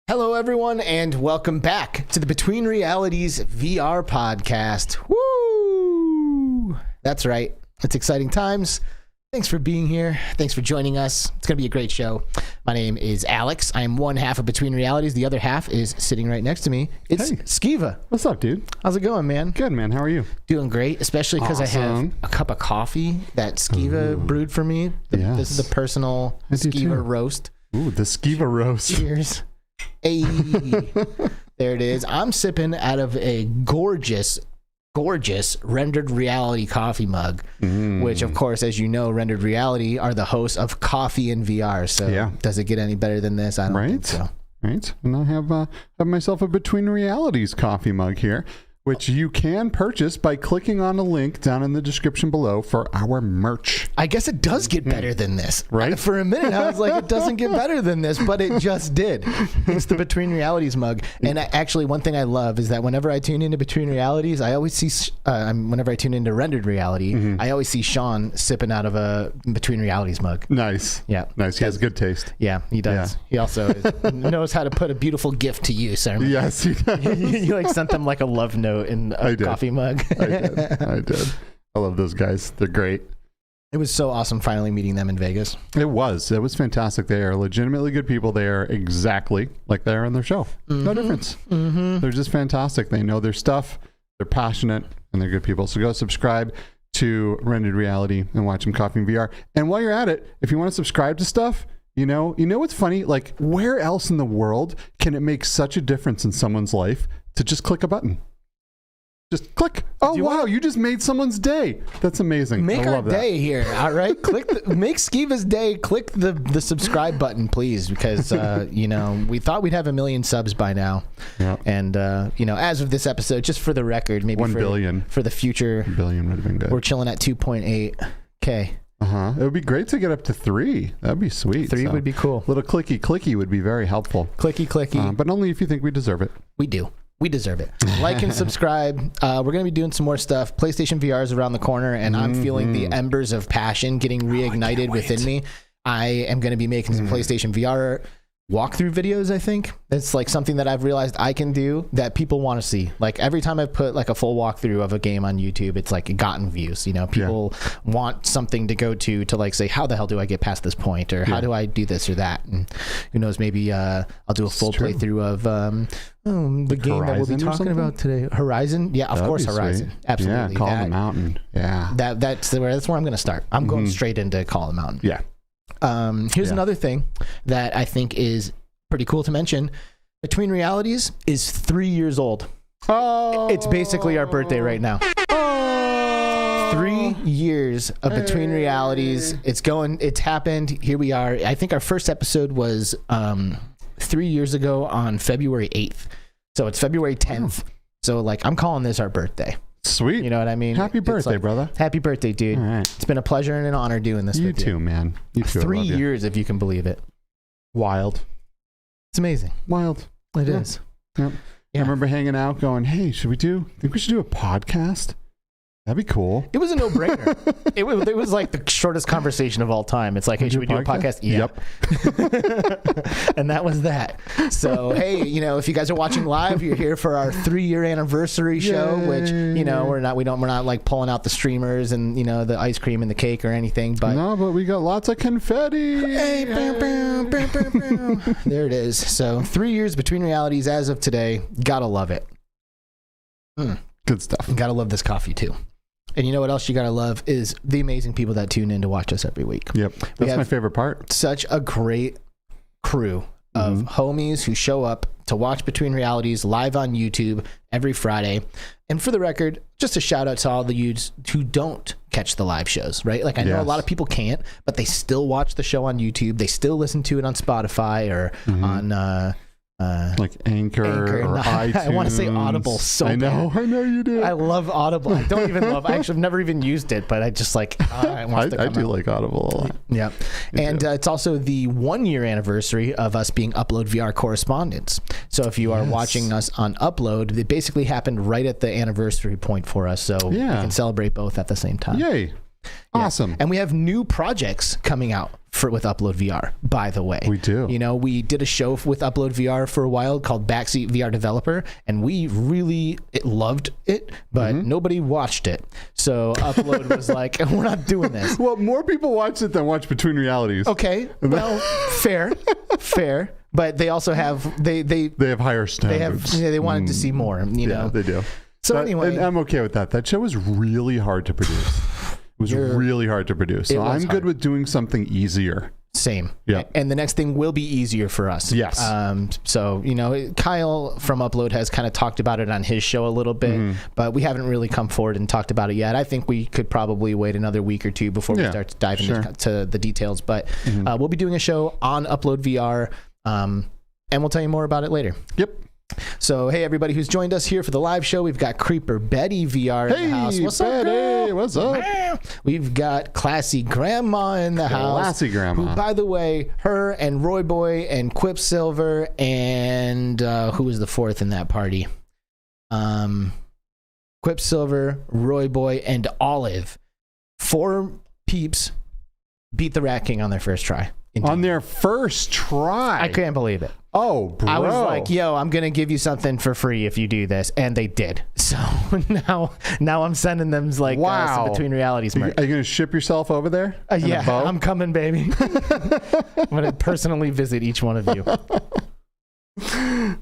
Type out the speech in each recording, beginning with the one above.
Hello, everyone, and welcome back to the Between Realities VR podcast. Woo! That's right. It's exciting times. Thanks for being here. Thanks for joining us. It's going to be a great show. My name is Alex. I am one half of Between Realities. The other half is sitting right next to me. It's Skiva. What's up, dude? How's it going, man? Good, man. How are you? Doing great, especially because I have a cup of coffee that Skiva brewed for me. This is the personal Skiva roast. Ooh, the Skiva roast. Cheers. Hey, there it is. I'm sipping out of a gorgeous Rendered Reality coffee mug, which, of course, as you know, Rendered Reality are the hosts of Coffee and VR. So does it get any better than this? I don't think so. Right. And I have myself a Between Realities coffee mug here, which you can purchase by clicking on a link down in the description below for our merch. I guess it does get better than this. Right? For a minute, I was like, it doesn't get better than this, but it just did. It's the Between Realities mug. And actually, one thing I love is that whenever I tune into Between Realities, I always see, whenever I tune into Rendered Reality, I always see Sean sipping out of a Between Realities mug. Nice. Yeah. Nice. He has good taste. Yeah, he does. Yeah. He also knows how to put a beautiful gift to use. Yes, he does. You like sent them like a love note in a coffee mug. I did. I love those guys. They're great. It was so awesome finally meeting them in Vegas. It was fantastic. They are legitimately good people. They are exactly like they are on their show. No difference. They're just fantastic. They know their stuff. They're passionate and they're good people. So go subscribe to Rendered Reality and watch them Coffee and VR. And while you're at it, if you want to subscribe to stuff, you know what's funny? Like, where else in the world can it make such a difference in someone's life to just click a button? Just click. Oh, wow. You just made someone's day. That's amazing. Make our day here. All right. Make Skiva's day. Click the subscribe button, please, because, we thought we'd have 1 million subs by now. Yep. And, as of this episode, just for the record, maybe 1 billion for the future. 1 billion would have been good. We're chilling at 2.8K. It would be great to get up to 3. That'd be sweet. 3 would be cool. Little clicky would be very helpful. Clicky. But only if you think we deserve it. We do. We deserve it. Like and subscribe. We're going to be doing some more stuff. PlayStation VR is around the corner, and I'm feeling the embers of passion getting reignited within me. I am going to be making some PlayStation VR walkthrough videos, I think. It's like something that I've realized I can do that people want to see. Like every time I've put like a full walkthrough of a game on YouTube, it's like gotten views. People want something to go to like say, how the hell do I get past this point? Or how do I do this or that? And who knows, maybe I'll do a full playthrough of the game Horizon that we'll be talking about today. Horizon? Yeah, of course, Horizon. Sweet. Absolutely. Yeah, Call of the Mountain. Yeah. That's where I'm going to start. I'm going straight into Call of the Mountain. Yeah. Here's another thing that I think is pretty cool to mention. Between Realities is 3 years old. Oh, it's basically our birthday right now. 3 years of Between Realities. It's happened. Here we are. I think our first episode was 3 years ago on February 8th. So it's February 10th. So like I'm calling this our birthday. Sweet. You know what I mean? Happy birthday, brother. Happy birthday, dude. All right. It's been a pleasure and an honor doing this with you. You too, man. You too. 3 years, if you can believe it. Wild. It's amazing. Wild. It is. Yep. Yeah. I remember hanging out going, hey, think we should do a podcast? That'd be cool. It was a no-brainer. it was like the shortest conversation of all time. It's like, hey, should we do a podcast? Yeah. Yep. And that was that. So, hey, if you guys are watching live, you're here for our 3-year anniversary show, which, we're not like pulling out the streamers and, the ice cream and the cake or anything. But no, but we got lots of confetti. Hey, bow, bow, bow, bow, bow. There it is. So 3 years Between Realities as of today. Gotta love it. Good stuff. Gotta love this coffee too. And you know what else you gotta love is the amazing people that tune in to watch us every week. Yep, that's my favorite part. Such a great crew of homies who show up to watch Between Realities live on YouTube every Friday. And for the record, just a shout out to all the youths who don't catch the live shows, right? Like I know a lot of people can't, but they still watch the show on YouTube. They still listen to it on Spotify or on like Anchor or iTunes. I want to say Audible so bad. I know you do. I love Audible. I don't even love. I actually have never even used it, but I just like. I do like Audible a lot. Yeah, and it's also the 1-year anniversary of us being Upload VR correspondents. So if you are watching us on Upload, it basically happened right at the anniversary point for us. So we can celebrate both at the same time. Yay! Awesome. And we have new projects coming out with Upload VR, by the way. We do. You know, we did a show with Upload VR for a while called Backseat VR Developer, and we really loved it, but nobody watched it. So Upload was like, we're not doing this. Well, more people watch it than watch Between Realities. Okay. Well, fair. But they also have they have higher standards. They wanted to see more, you know. They do. So anyway, and I'm okay with that. That show was really hard to produce. It was really hard to produce. So I'm good with doing something easier. Same. Yeah. And the next thing will be easier for us. Yes. So, you know, Kyle from Upload has kind of talked about it on his show a little bit, but we haven't really come forward and talked about it yet. I think we could probably wait another week or two before we start diving into the details. But we'll be doing a show on Upload VR, and we'll tell you more about it later. Yep. So, hey, everybody who's joined us here for the live show, we've got CreeperBettyVR in the house. What's up, girl? What's up? We've got Classy Grandma in the house. Classy Grandma. Who, by the way, her and RobynzReality and Quicksilver and who was the fourth in that party? Quicksilver, RobynzReality, and Olive. 4 peeps beat the Rat King on their first try. On their first try? I can't believe it. Oh, bro. I was like, yo, I'm going to give you something for free if you do this. And they did. So now I'm sending them like some Between Realities merch. Are you going to ship yourself over there? Yeah, I'm coming, baby. I'm going to personally visit each one of you.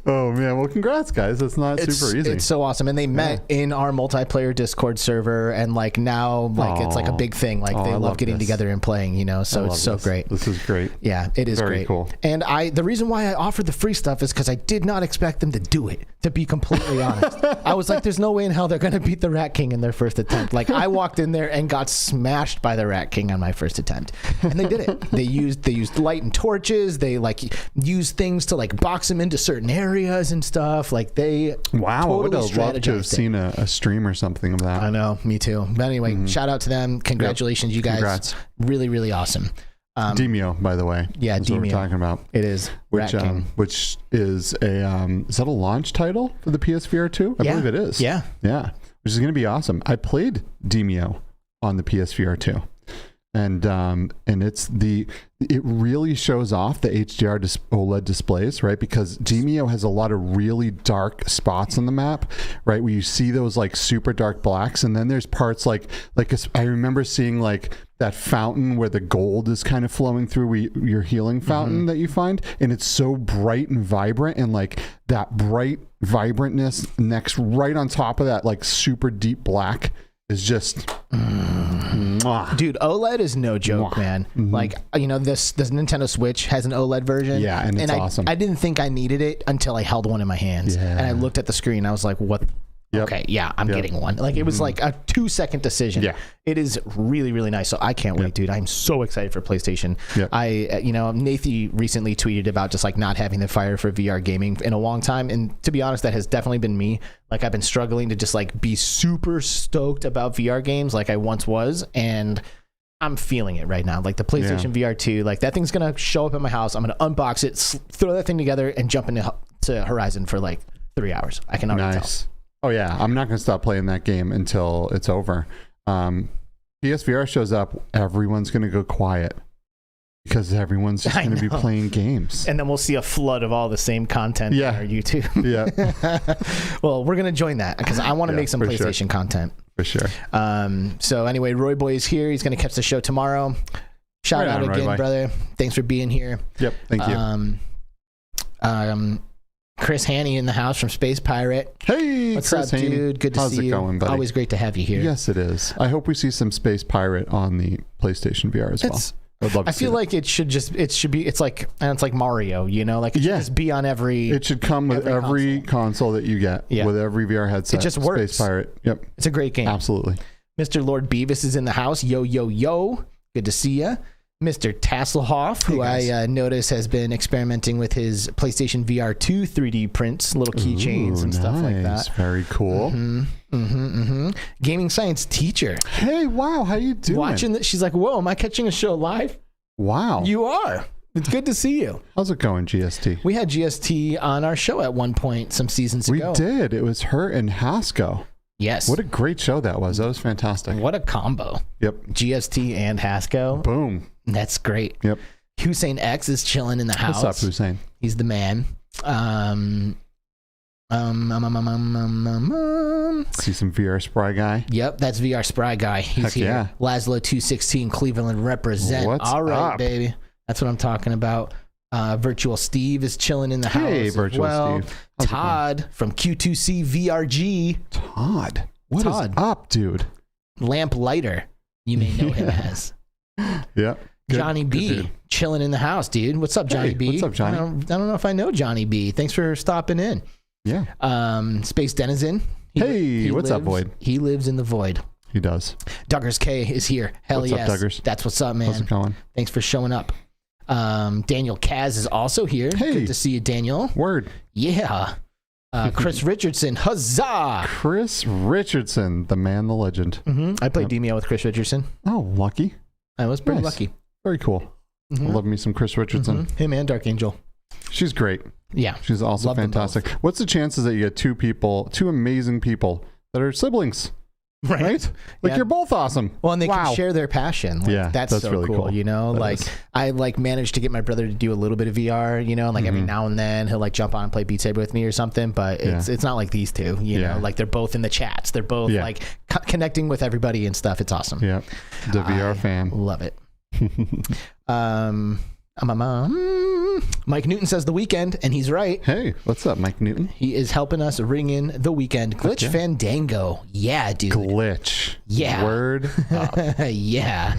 Oh man, well congrats guys. That's not super easy. It's so awesome. And they met in our multiplayer Discord server, and like now it's like a big thing. Like they love getting together and playing, you know, so it's so great. This is great. Yeah, it is very great. Cool. And the reason why I offered the free stuff is because I did not expect them to do it, to be completely honest. I was like, there's no way in hell they're gonna beat the Rat King in their first attempt. Like I walked in there and got smashed by the Rat King on my first attempt. And they did it. They used light and torches, they like used things to like box them into certain areas and stuff. Like they totally I would have loved to have strategized seen a stream or something of that. I know, me too. But anyway, shout out to them. Congratulations, you guys. Congrats. Really, really awesome. Demio, by the way. Yeah, that's what we're talking about. It is. Which is is that a launch title for the PSVR 2? I believe it is. Yeah. Yeah. Which is going to be awesome. I played Demio on the PSVR 2. And it really shows off the HDR OLED displays, right? Because Demio has a lot of really dark spots on the map, right? Where you see those like super dark blacks, and then there's parts like I remember seeing like that fountain where the gold is kind of flowing through your healing fountain that you find, and it's so bright and vibrant, and like that bright vibrantness next right on top of that like super deep black is just dude, OLED is no joke, man. Like, you know, this Nintendo Switch has an OLED version, and it's awesome. I didn't think I needed it until I held one in my hands, and I looked at the screen. I was like, what? Okay, yeah, I'm getting one. Like, it was like a 2-second decision. Yeah, it is really, really nice. So I can't wait, dude. I'm so excited for PlayStation. Nathy recently tweeted about just like not having the fire for VR gaming in a long time, and to be honest, that has definitely been me. Like, I've been struggling to just like be super stoked about VR games like I once was, and I'm feeling it right now. Like the PlayStation VR 2, like that thing's gonna show up at my house. I'm gonna unbox it, throw that thing together, and jump into Horizon for like 3 hours. I can already tell. Oh yeah, I'm not going to stop playing that game until it's over. PSVR shows up, everyone's going to go quiet because everyone's just going to be playing games. And then we'll see a flood of all the same content on our YouTube. Well, we're going to join that because I want to make some PlayStation content. For sure. So anyway, RoyBoy is here. He's going to catch the show tomorrow. Shout out again, brother. Thanks for being here. Yep, thank you. Chris Hanney in the house from Space Pirate. Hey, what's Chris up, Hanney? Dude? Good to see you. Going, buddy? Always great to have you here. Yes, it is. I hope we see some Space Pirate on the PlayStation VR as well. I'd love to see like it's like Mario, you know, like it should just be on every. It should come with every console that you get, with every VR headset. It just works. Space Pirate. Yep. It's a great game. Absolutely. Mr. Lord Beavis is in the house. Yo, yo, yo. Good to see ya. Mr. Tasselhoff, who I notice has been experimenting with his PlayStation VR 2 3D prints, little keychains and stuff like that. Very cool. Gaming science teacher. Hey, wow, how you doing? Watching that, she's like, "Whoa, am I catching a show live?" Wow, you are. It's good to see you. How's it going, GST? We had GST on our show at one point some seasons ago. We did. It was her and Haskell. Yes. What a great show that was. That was fantastic. What a combo. Yep. GST and Haskell. Boom. That's great. Yep. Hussein X is chilling in the house. What's up, Hussein? He's the man. See some VR Spry guy. Yep, that's VR Spry guy. He's Heck here. yeah. Laszlo 216 Cleveland represent. What's all right, up? baby. That's what I'm talking about. Virtual Steve is chilling in the house. Hey, Virtual Steve. How's Todd from Q2C VR. Todd. What is up, dude? Lamp Lighter. You may know him as. Yep. Good, Johnny B chilling in the house, dude. What's up, Johnny B? What's up, Johnny? I don't know if I know Johnny B. Thanks for stopping in. Yeah. Space Denizen. What's up, Void? He lives in the void. He does. Duggars K is here. Hell what's yes. Up, Duggars? That's what's up, man. How's it going? Thanks for showing up. Daniel Kaz is also here. Hey. Good to see you, Daniel. Word. Yeah. Chris Richardson. Huzzah! Chris Richardson, the man, the legend. I played Demio with Chris Richardson. Oh, lucky. I was pretty Nice. lucky. Very cool. I love me some Chris Richardson. Him and Dark Angel. She's great. Yeah. She's also Love them fantastic. What's the chances that you get two amazing people that are siblings? Right? Like, Yeah. you're both awesome. Well, and they can share their passion. Like, Yeah, that's so really cool. You know, That like is. I managed to get my brother to do a little bit of VR. You know, like every now and then he'll like jump on and play Beat Saber with me or something. But it's not like these two. You know, like they're both in the chats. They're both like connecting with everybody and stuff. It's awesome. Yeah, the VR fan. Love it. Mike Newton says The Weekend, and he's right. Hey, what's up, Mike Newton? He is helping us ring in The Weekend. Glitch Fandango. Yeah, dude. Glitch. Yeah. Word up. Yeah.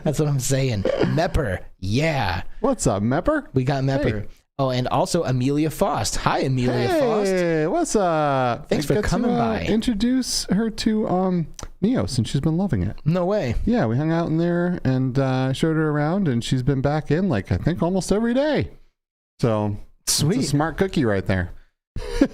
That's what I'm saying. Mepper. Yeah. What's up, Mepper? We got Mepper. Hey. Oh, and also Amelia Faust. Hi, Amelia Faust. Hey, what's up? Thanks for coming by. Introduce her to Neo, since she's been loving it. No way. Yeah, we hung out in there and showed her around, and she's been back in like I think almost every day. So sweet, it's a smart cookie right there.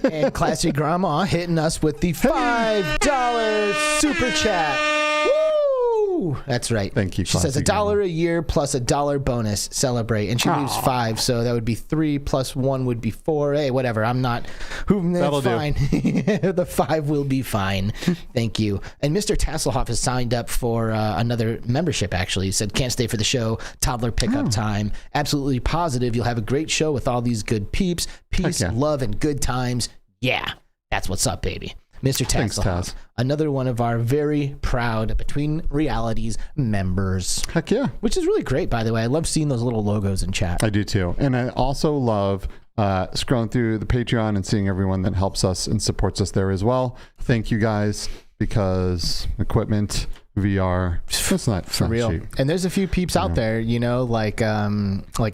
And Classy Grandma hitting us with the $5 super chat. Woo! That's right. Thank you. She says $1 a year plus $1 bonus. Celebrate, and she leaves 5, so that would be 3 plus 1 would be 4. Hey, whatever. I'm not. That's fine. The 5 will be fine. Thank you. And Mr. Tasselhoff has signed up for another membership. Actually, he said can't stay for the show. Toddler pickup time. Absolutely positive. You'll have a great show with all these good peeps. Peace, love, and good times. Yeah, that's what's up, baby. Mr. Tasselhoff, another one of our very proud Between Realities members. Heck yeah. Which is really great, by the way. I love seeing those little logos in chat. I do too. And I also love scrolling through the Patreon and seeing everyone that helps us and supports us there as well. Thank you guys, because equipment, VR, it's not real cheap. And there's a few peeps out there, you know, like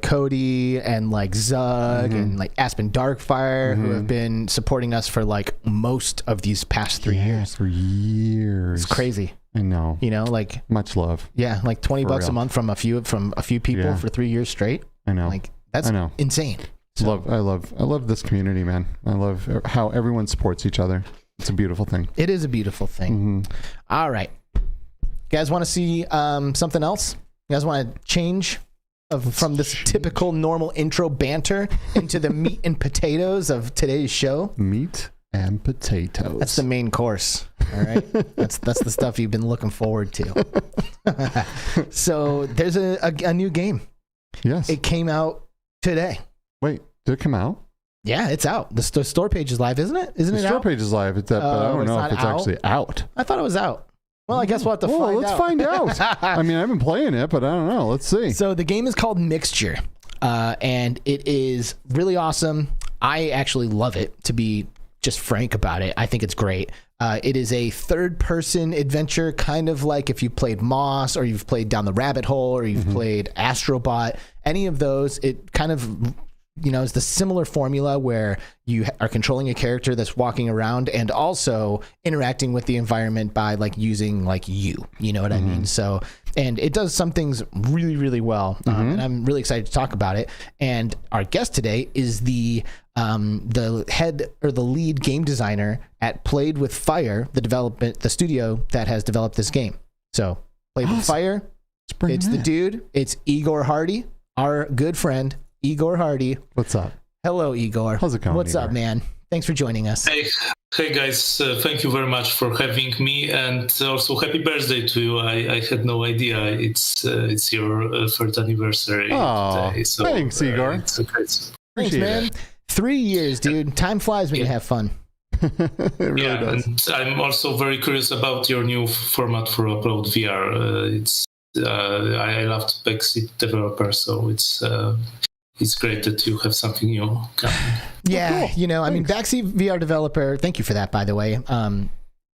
Cody and like Zug and like Aspin Darkfire, who have been supporting us for like most of these past 3 years. For years. It's crazy. I know. You know, like much love. Yeah, like $20 a month from a few people for 3 years straight. I know. Like that's insane. So. I love this community, man. I love how everyone supports each other. It's a beautiful thing. It is a beautiful thing. All right. You guys want to see something else? You guys want to change from this typical normal intro banter into the meat and potatoes of today's show? Meat and potatoes. That's the main course. All right. that's the stuff you've been looking forward to. So there's a new game. Yes. It came out today. Wait, did it come out? Yeah, it's out. The store page is live, isn't it? Isn't it out? The store page is live. It's but I don't know if it's actually out. I thought it was out. Well, I guess we'll have to find out. Let's find out. I mean, I've been playing it, but I don't know. Let's see. So the game is called Mixture, and it is really awesome. I actually love it, to be just frank about it. I think it's great. It is a third-person adventure, kind of like if you played Moss, or you've played Down the Rabbit Hole, or you've played Astrobot. Any of those, it kind of it's the similar formula where you are controlling a character that's walking around and also interacting with the environment by like using like you know what I mean? So, and it does some things really, really well. And I'm really excited to talk about it. And our guest today is the head or the lead game designer at Played with Fire, the studio that has developed this game. So Played with Fire, it's the dude, it's Igor Hardy, our good friend, Igor Hardy. What's up? Hello, Igor. How's it going? What's Igor? up, man? Thanks for joining us. Hey guys, thank you very much for having me, and also happy birthday to you. I had no idea it's your third anniversary today. So, thanks, Igor. It's okay. Thanks, man. 3 years, dude. Time flies when you have fun. It really does. And I'm also very curious about your new format for Upload VR. I loved Backseat Developer, so it's great that you have something new coming. Yeah, cool. I mean, Backseat VR Developer, thank you for that, by the way. It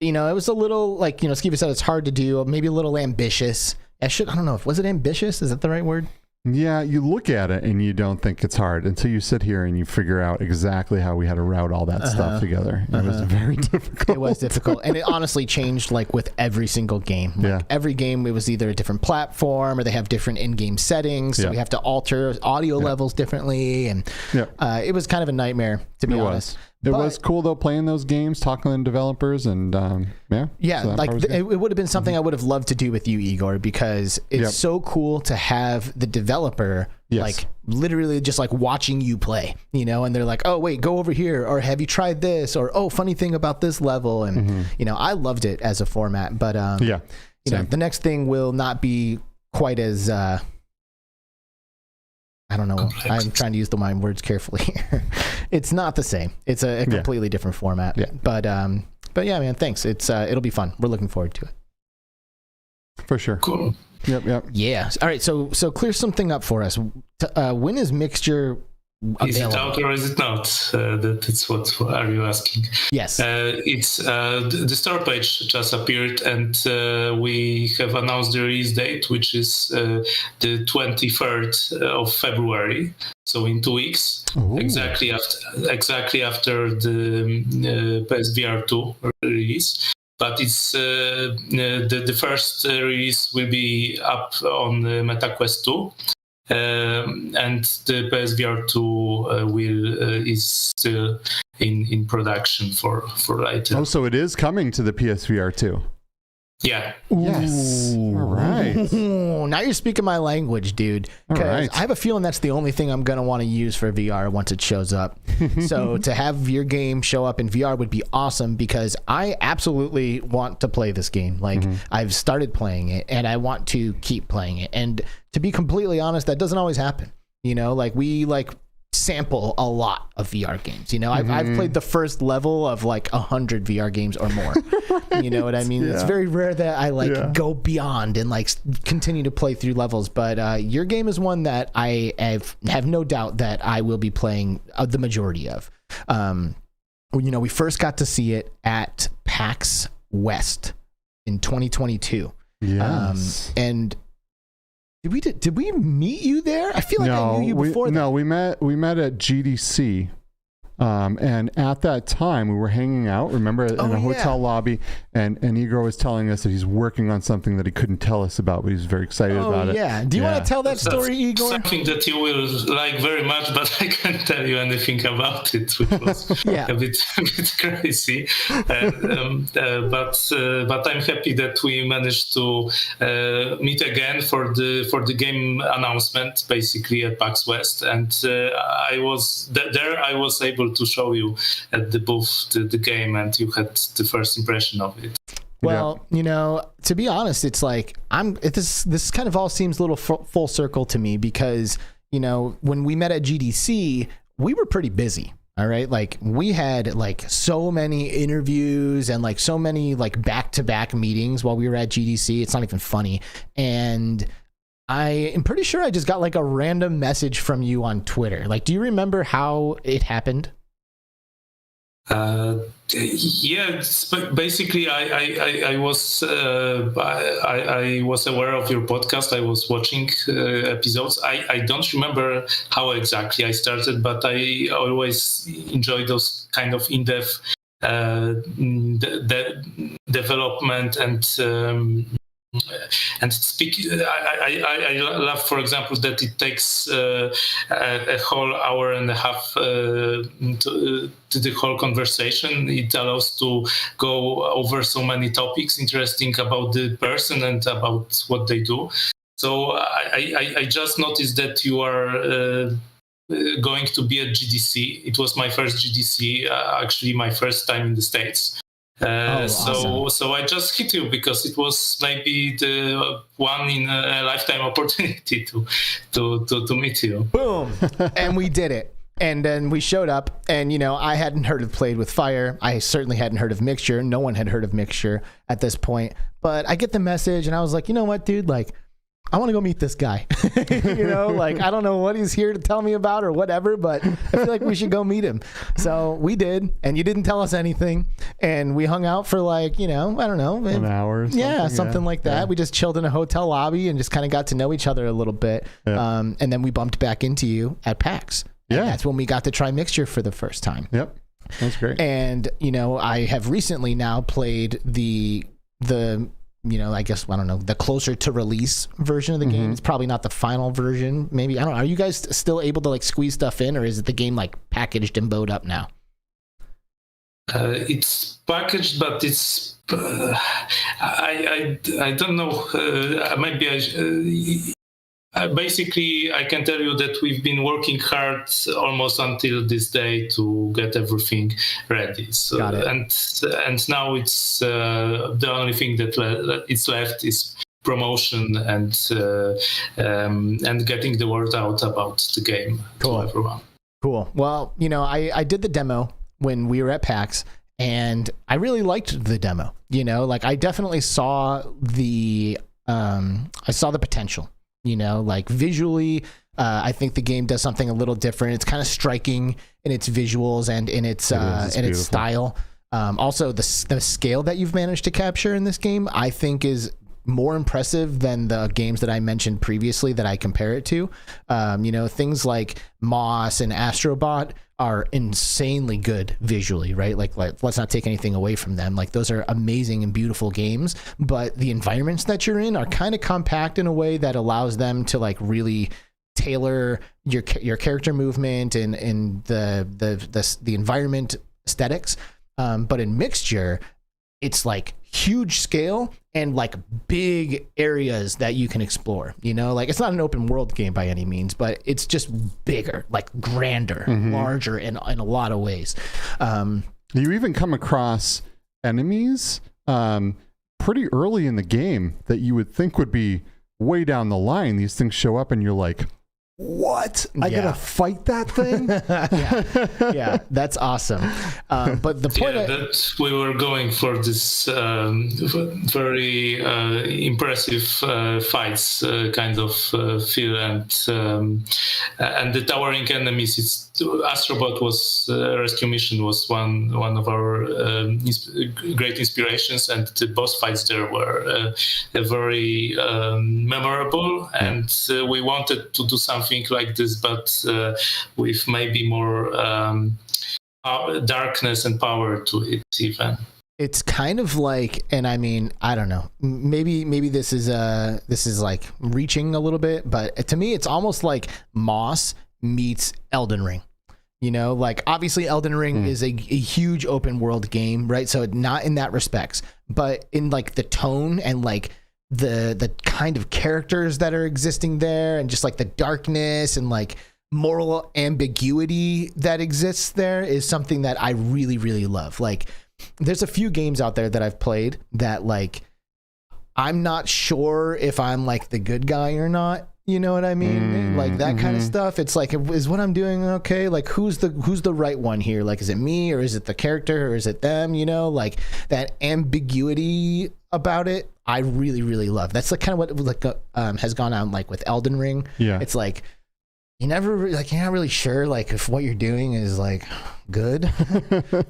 was a little, like, Skiba said, it's hard to do, maybe a little ambitious. I don't know, was it ambitious? Is that the right word? Yeah, you look at it and you don't think it's hard until you sit here and you figure out exactly how we had to route all that stuff together. It was very difficult. It was difficult. And it honestly changed like with every single game. Like, every game, it was either a different platform or they have different in-game settings. So we have to alter audio levels differently. And it was kind of a nightmare, to be honest. It was cool though, playing those games, talking to developers, and so it would have been something I would have loved to do with you, Igor, because it's so cool to have the developer like literally just like watching you play, and they're like, oh wait, go over here, or have you tried this, or oh, funny thing about this level, and I loved it as a format, but the next thing will not be quite as I don't know. Complex. I'm trying to use my words carefully here. It's not the same. It's a completely different format. Yeah. But yeah, man, thanks. It'll be fun. We're looking forward to it. For sure. Cool. Yep. Yeah. All right. So clear something up for us. When is Mixture available? Is it out or is it not? That's what are you asking? Yes. It's the store page just appeared, and we have announced the release date, which is the 23rd of February. So in 2 weeks, exactly after the PSVR 2 release. But it's the first release will be up on the MetaQuest 2. And the PSVR 2 is still in production for later. Oh, so it is coming to the PSVR 2. Yeah. Yes. All right. Now you're speaking my language, dude. Because I have a feeling that's the only thing I'm going to want to use for VR once it shows up. So to have your game show up in VR would be awesome, because I absolutely want to play this game. Like, I've started playing it and I want to keep playing it. And to be completely honest, that doesn't always happen. Like we sample a lot of VR games. I've played the first level of like 100 VR games or more. You know what I mean? It's very rare that I go beyond and continue to play through levels. But your game is one that I have no doubt that I will be playing the majority of. We first got to see it at PAX West in 2022. Yes. And did we meet you there? I feel like I knew you before that. No, we met at GDC. And at that time, we were hanging out, remember, in a hotel lobby, and Igor was telling us that he's working on something that he couldn't tell us about, but he's very excited about it. Yeah. Do you want to tell that story, Igor? Something that you will like very much, but I can't tell you anything about it, which was a bit crazy. But I'm happy that we managed to meet again for the game announcement, basically at PAX West, and I was able to show you at the booth the game, and you had the first impression of it. Well, to be honest, it's like this kind of all seems a little full circle to me, because when we met at GDC, we were pretty busy. All right. Like, we had so many interviews and so many back-to-back meetings while we were at GDC. It's not even funny. And I am pretty sure I just got a random message from you on Twitter. Do you remember how it happened? Yeah, basically, I was aware of your podcast. I was watching episodes. I don't remember how exactly I started, but I always enjoy those kind of in-depth development and speak. I love, for example, that it takes a whole hour and a half to the whole conversation. It allows to go over so many topics interesting about the person and about what they do. So I just noticed that you are going to be at GDC. It was my first GDC, actually my first time in the States. Awesome. So I just hit you because it was maybe the one in a lifetime opportunity to meet you. Boom, and we did it. And then we showed up, and I hadn't heard of Played with Fire. I certainly hadn't heard of Mixture. No one had heard of Mixture at this point. But I get the message, and I was like, you know what, dude, like, I want to go meet this guy. Like, I don't know what he's here to tell me about or whatever, but I feel like we should go meet him. So we did, and you didn't tell us anything. And we hung out for like, I don't know. An hour or something. Something like that. Yeah. We just chilled in a hotel lobby and just kind of got to know each other a little bit. Yeah. And then we bumped back into you at PAX. And that's when we got to try Mixture for the first time. Yep. That's great. And, I have recently now played the I guess, I don't know, the closer to release version of the game. It's probably not the final version. Maybe, I don't know. Are you guys still able to like squeeze stuff in, or is it the game like packaged and bowed up now? It's packaged, but it's, I don't know. Maybe basically, I can tell you that we've been working hard almost until this day to get everything ready. So, Got it. And now it's the only thing that it's left is promotion and getting the word out about the game to everyone. Cool. Well, I did the demo when we were at PAX, and I really liked the demo. Like I definitely saw the potential. Like visually, I think the game does something a little different. It's kind of striking in its visuals and in its its style. Also, the scale that you've managed to capture in this game, I think, is more impressive than the games that I mentioned previously that I compare it to. Things like Moss and Astrobot are insanely good visually, right? Like let's not take anything away from them. Like those are amazing and beautiful games, but the environments that you're in are kind of compact in a way that allows them to like really tailor your character movement and the environment aesthetics. But in Mixture, it's like huge scale and like big areas that you can explore. Like it's not an open world game by any means, but it's just bigger, like grander, larger in a lot of ways. You even come across enemies pretty early in the game that you would think would be way down the line. These things show up and you're like, what? I gotta fight that thing? yeah, that's awesome. But the point that we were going for this very impressive fights kind of feel, and the towering enemies. Astrobot was Rescue Mission was one of our great inspirations, and the boss fights there were very memorable, and we wanted to do something like this, but with maybe more darkness and power to it even. It's kind of like, and I mean, I don't know, maybe this is like reaching a little bit, but to me it's almost like Moss meets Elden Ring. Like obviously Elden Ring is a huge open world game, right? So not in that respects, but in like the tone and like the kind of characters that are existing there, and just like the darkness and like moral ambiguity that exists there is something that I really, really love. Like there's a few games out there that I've played that like I'm not sure if I'm like the good guy or not. You know what I mean? Like that kind of stuff. It's like, is what I'm doing okay? Like who's the right one here? Like, is it me or is it the character or is it them? Like that ambiguity about it, I really, really love. That's like kind of what like has gone on like with Elden Ring. Yeah. It's like you're not really sure like if what you're doing is like good,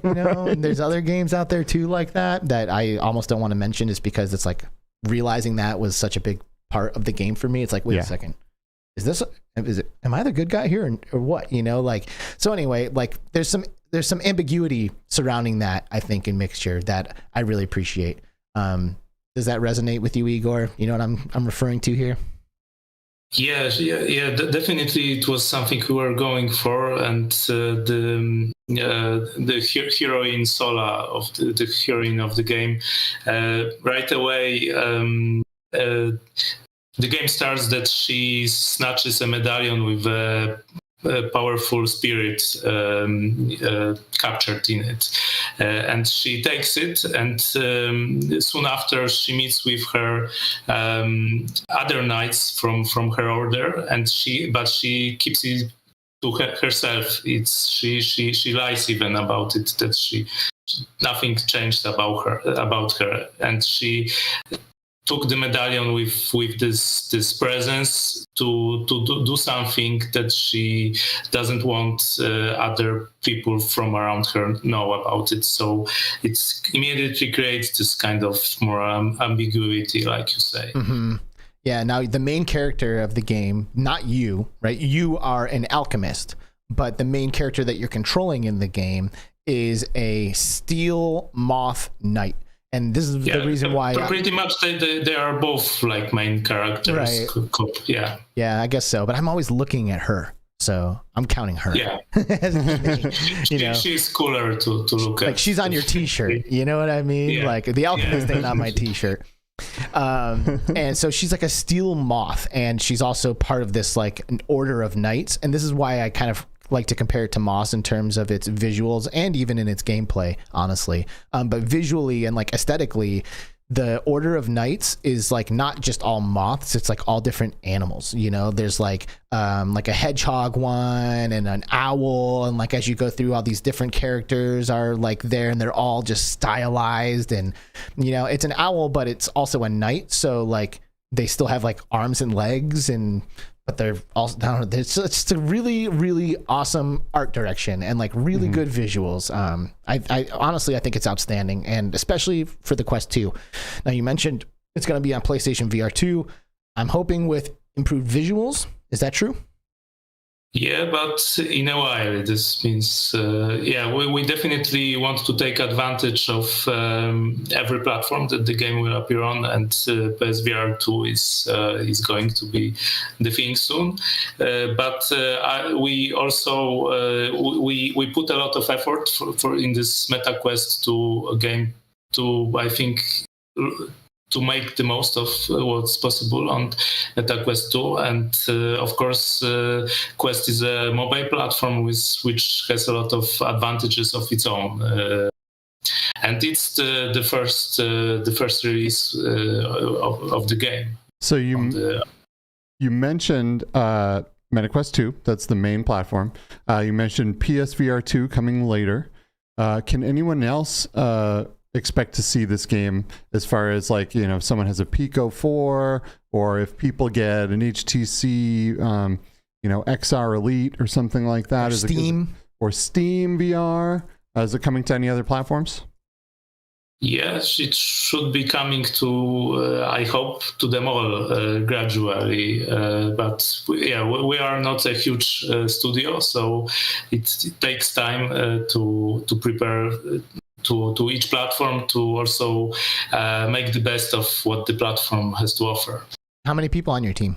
you know. And there's other games out there too like that I almost don't want to mention, just because it's like realizing that was such a big part of the game for me. It's like, wait a second, am I the good guy here or what, you know? Like, so anyway, like there's some ambiguity surrounding that, I think, in Mixture that I really appreciate. Does that resonate with you, Igor? You know what I'm referring to here? Yeah, definitely it was something we were going for, and the heroine Sola of the heroine of the game, right away, the game starts that she snatches a medallion with a powerful spirit captured in it, and she takes it, and soon after she meets with her other knights from her order, and she keeps it to herself. She lies even about it, that nothing changed about her, and she took the medallion with this presence to do something that she doesn't want other people from around her know about it. So it immediately creates this kind of more ambiguity, like you say. Mm-hmm. Yeah. Now the main character of the game, not you, right? You are an alchemist, but the main character that you're controlling in the game is a steel moth knight. And this is the reason why pretty much they are both like main characters, right? Yeah, I guess so. But I'm always looking at her, so I'm counting her. Yeah, she's cooler to look at. Like she's on your T-shirt, you know what I mean? Yeah. Like the alchemist ain't on my T-shirt. And so she's like a steel moth, and she's also part of this like an order of knights. And this is why I kind of like to compare it to Moss in terms of its visuals and even in its gameplay, honestly. But visually and like aesthetically, the Order of Knights is like not just all moths, it's like all different animals, you know. There's like a hedgehog one and an owl, and like as you go through, all these different characters are like there, and they're all just stylized, and you know, it's an owl but it's also a knight, so like they still have like arms and legs, and but they're also, I don't know, it's just a really, really awesome art direction and like really good visuals. I honestly, I think it's outstanding, and especially for the Quest 2. Now you mentioned it's going to be on PlayStation VR 2. I'm hoping with improved visuals. Is that true? Yeah, but in a while. This means, we definitely want to take advantage of every platform that the game will appear on, and PSVR 2 is going to be the thing soon. But we also we put a lot of effort for in this MetaQuest 2 game to, I think, to make the most of what's possible on MetaQuest 2. And of course, Quest is a mobile platform which has a lot of advantages of its own. And it's the first release of the game. So you mentioned MetaQuest 2, that's the main platform. You mentioned PSVR 2 coming later. Can anyone else expect to see this game as far as like, you know, if someone has a Pico 4, or if people get an HTC XR Elite or something like that, or Steam VR? Is it coming to any other platforms? Yes, it should be coming to, I hope, to them all gradually. But we are not a huge studio, so it takes time to prepare to each platform, to also make the best of what the platform has to offer. How many people on your team?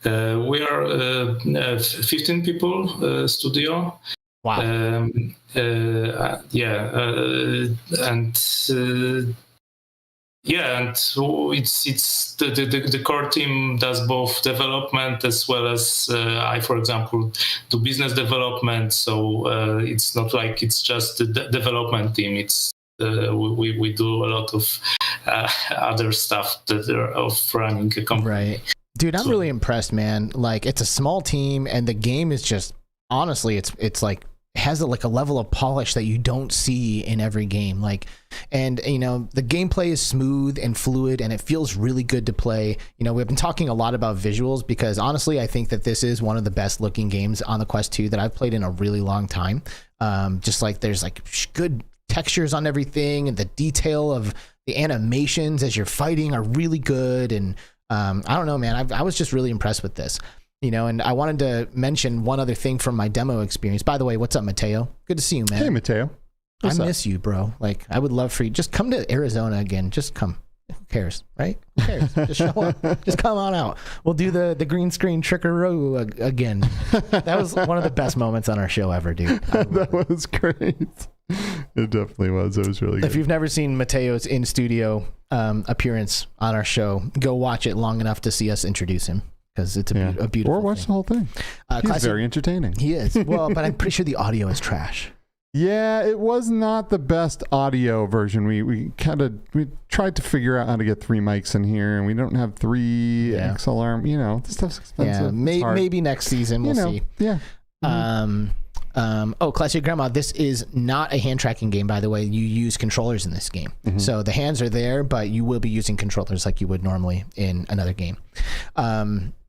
We are 15 people studio. Wow. And it's the core team does both development as well as I, for example, do business development. So it's not like it's just the development team. It's we do a lot of other stuff that are of running a company. Right, dude. I'm really impressed, man. Like, it's a small team, and the game is just, honestly, it's like has a level of polish that you don't see in every game. Like, and you know, the gameplay is smooth and fluid, and it feels really good to play. You know, we've been talking a lot about visuals because honestly, I think that this is one of the best looking games on the Quest 2 that I've played in a really long time. Just like there's like good textures on everything, and the detail of the animations as you're fighting are really good. And I don't know, man, I was just really impressed with this. You know, and I wanted to mention one other thing from my demo experience. By the way, what's up, Mateo? Good to see you, man. Hey, Mateo. I miss you, bro. Like, I would love for you. Just come to Arizona again. Just come. Who cares, right? Who cares? Just show up. Just come on out. We'll do the green screen trickaroo again. That was one of the best moments on our show ever, dude. That was great. It definitely was. It was really good. If you've never seen Mateo's in-studio appearance on our show, go watch it long enough to see us introduce him. Because it's a beautiful Or watch thing. the whole thing. He's very entertaining. He is. Well, but I'm pretty sure the audio is trash. Yeah, it was not the best audio version. We tried to figure out how to get 3 mics in here, and we don't have 3 XLR. You know, this stuff's expensive. Yeah, maybe next season we'll see. Yeah. Classic Grandma, this is not a hand tracking game, by the way. You use controllers in this game. So the hands are there, but you will be using controllers like you would normally in another game.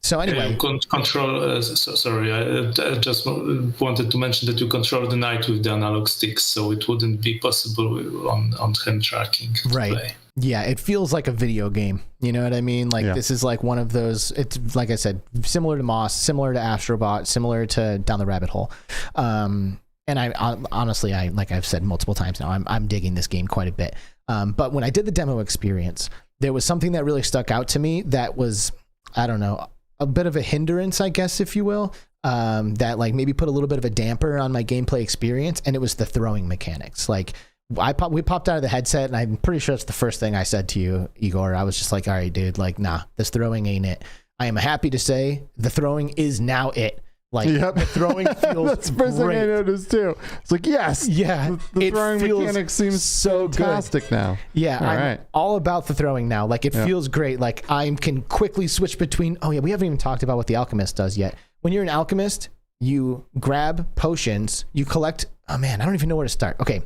So anyway, sorry, I just wanted to mention that you control the knight with the analog sticks, so it wouldn't be possible on hand tracking. Right. Play. Yeah, it feels like a video game. You know what I mean? Like this is like one of those. It's like I said, similar to Moss, similar to Astrobot, similar to Down the Rabbit Hole. And I honestly, like I've said multiple times now, I'm digging this game quite a bit. But when I did the demo experience, there was something that really stuck out to me that was, I don't know, a bit of a hindrance, I guess, if you will, that like maybe put a little bit of a damper on my gameplay experience, and it was the throwing mechanics. Like we popped out of the headset, and I'm pretty sure it's the first thing I said to you, Igor. I was just like, all right, dude, like, nah, this throwing ain't it. I am happy to say the throwing is now it. Like the throwing feels That's the first thing I noticed too. It's like, yes, yeah, the throwing mechanic seems so fantastic now. Yeah, I'm all about the throwing now. Like it feels great. Like I can quickly switch between. Oh yeah, we haven't even talked about what the alchemist does yet. When you're an alchemist, you grab potions, you collect. Oh man, I don't even know where to start. Okay,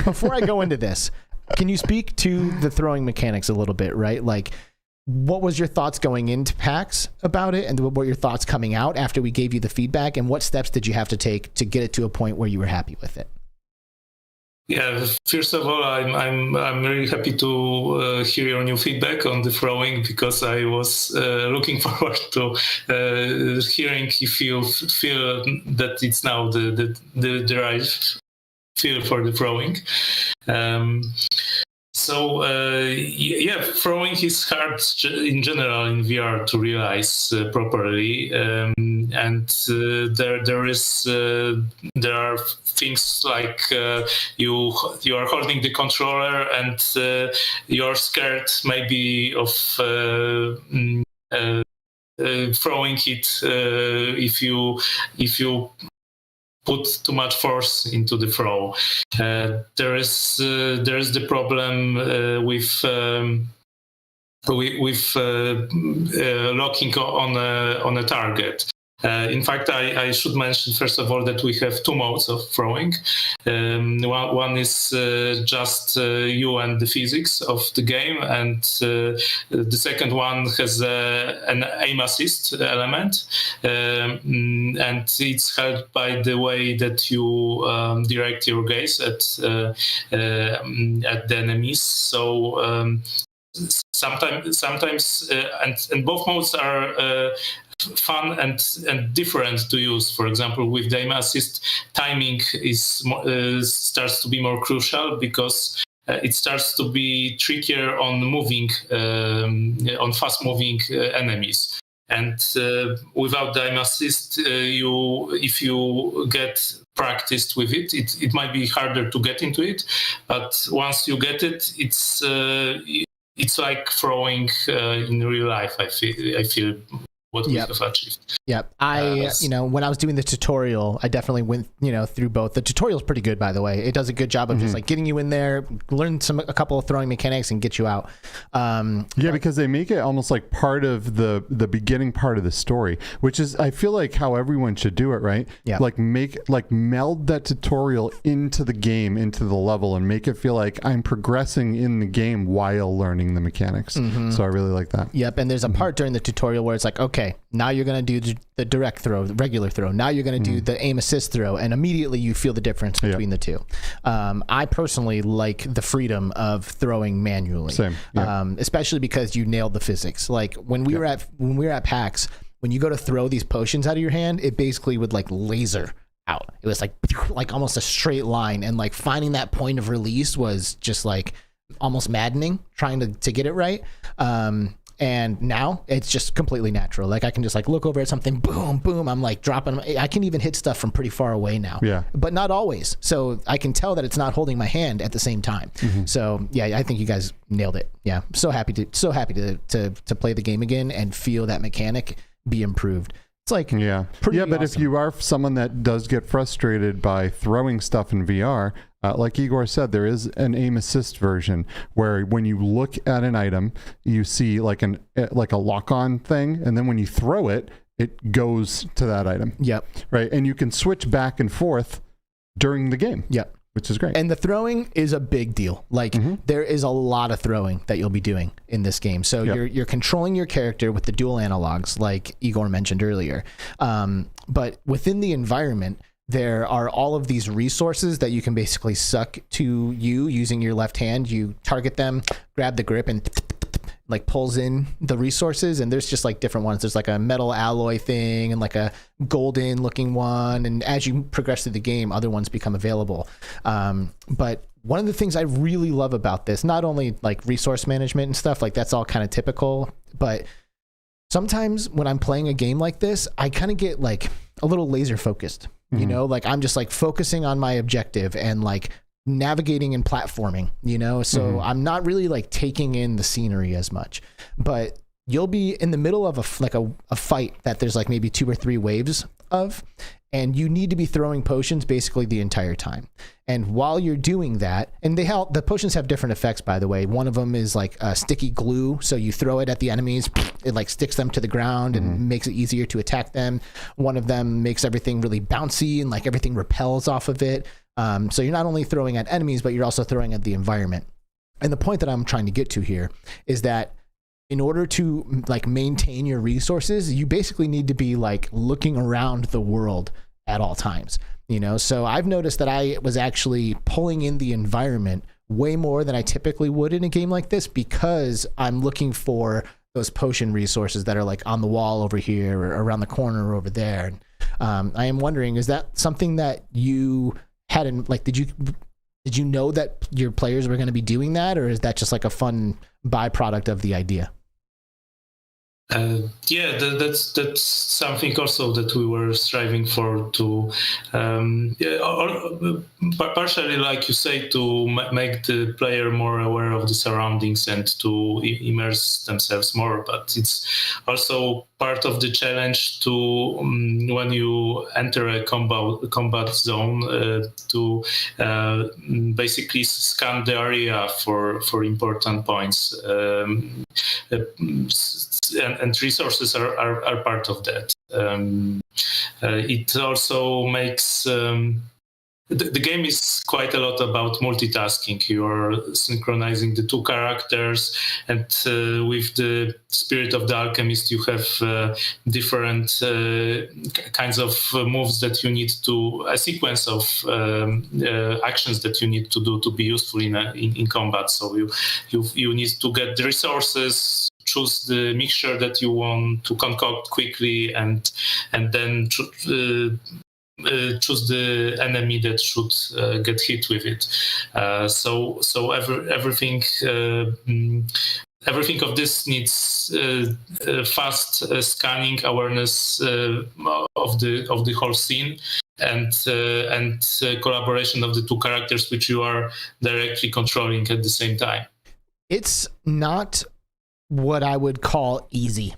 before I go into this, can you speak to the throwing mechanics a little bit? Right, like. What was your thoughts going into PAX about it, and what were your thoughts coming out after we gave you the feedback, and what steps did you have to take to get it to a point where you were happy with it? Yeah, first of all, I'm really happy to hear your new feedback on the throwing, because I was looking forward to hearing if you feel that it's now the right feel for the throwing. So throwing is hard in general in VR to realize properly, and there are things like you are holding the controller and you're scared maybe of throwing it if you put too much force into the throw. There is the problem with locking on a target. In fact, I should mention first of all that we have 2 modes of throwing. One is just you and the physics of the game, and the second one has an aim assist element, and it's helped by the way that you direct your gaze at the enemies. So sometimes and both modes are fun and different to use. For example, with the aim assist, timing starts to be more crucial, because it starts to be trickier on on fast moving enemies. And without the aim assist, if you get practiced with it, it might be harder to get into it. But once you get it, it's like throwing in real life. I feel what we have achieved. Yep. When I was doing the tutorial, I definitely went, through both. The tutorial's pretty good, by the way. It does a good job of just like getting you in there, learn a couple of throwing mechanics and get you out. Because they make it almost like part of the beginning part of the story, which is, I feel like how everyone should do it, right? Yeah. Like meld that tutorial into the game, into the level, and make it feel like I'm progressing in the game while learning the mechanics. So I really like that. Yep. And there's a part during the tutorial where it's like, okay, now you're going to do the direct throw, the regular throw. Now you're going to do the aim assist throw, and immediately you feel the difference between the two. I personally like the freedom of throwing manually. Same. Especially because you nailed the physics. Like when we were at PAX, when you go to throw these potions out of your hand, it basically would like laser out. It was like almost a straight line, and like finding that point of release was just like almost maddening trying to get it right. And now it's just completely natural. Like I can just like look over at something, boom, boom. I'm like dropping. I can even hit stuff from pretty far away now. Yeah. But not always. So I can tell that it's not holding my hand at the same time. So yeah, I think you guys nailed it. Yeah. So happy to play the game again and feel that mechanic be improved. It's like pretty but awesome. if you are someone that does get frustrated by throwing stuff in VR, like Igor said, there is an aim assist version where when you look at an item, you see like a lock-on thing, and then when you throw it, it goes to that item. Yep. Right, and you can switch back and forth during the game. Yep. Which is great. And the throwing is a big deal. Like there is a lot of throwing that you'll be doing in this game. So you're controlling your character with the dual analogs, like Igor mentioned earlier. But within the environment, there are all of these resources that you can basically suck to you using your left hand. You target them, grab the grip, and like pulls in the resources, and there's just like different ones. There's like a metal alloy thing and like a golden looking one, and as you progress through the game, other ones become available. But one of the things I really love about this, not only like resource management and stuff, like that's all kind of typical, but sometimes when I'm playing a game like this, I kind of get like a little laser focused, like I'm just like focusing on my objective and like navigating and platforming, so I'm not really like taking in the scenery as much. But you'll be in the middle of a fight that there's like maybe 2 or 3 waves of, and you need to be throwing potions basically the entire time. And while you're doing that, and the potions have different effects, by the way. One of them is like a sticky glue, so you throw it at the enemies, it like sticks them to the ground and makes it easier to attack them. One of them makes everything really bouncy and like everything repels off of it. So you're not only throwing at enemies, but you're also throwing at the environment. And the point that I'm trying to get to here is that in order to like maintain your resources, you basically need to be like looking around the world at all times, So I've noticed that I was actually pulling in the environment way more than I typically would in a game like this, because I'm looking for those potion resources that are like on the wall over here or around the corner or over there. I am wondering, is that something that you had in, like, did you know that your players were going to be doing that, or is that just like a fun byproduct of the idea? That's something also that we were striving for, to partially, like you say, to make the player more aware of the surroundings and to immerse themselves more. But it's also part of the challenge to when you enter a combat zone to basically scan the area for important points. And resources are part of that. It also makes the game is quite a lot about multitasking. You are synchronizing the 2 characters, and with the Spirit of the Alchemist, you have different kinds of moves that you need to, a sequence of actions that you need to do to be useful in combat. So you need to get the resources, choose the mixture that you want to concoct quickly, and then choose the enemy that should get hit with it. So everything of this needs fast scanning, awareness of the whole scene, and collaboration of the 2 characters which you are directly controlling at the same time. It's not what I would call easy.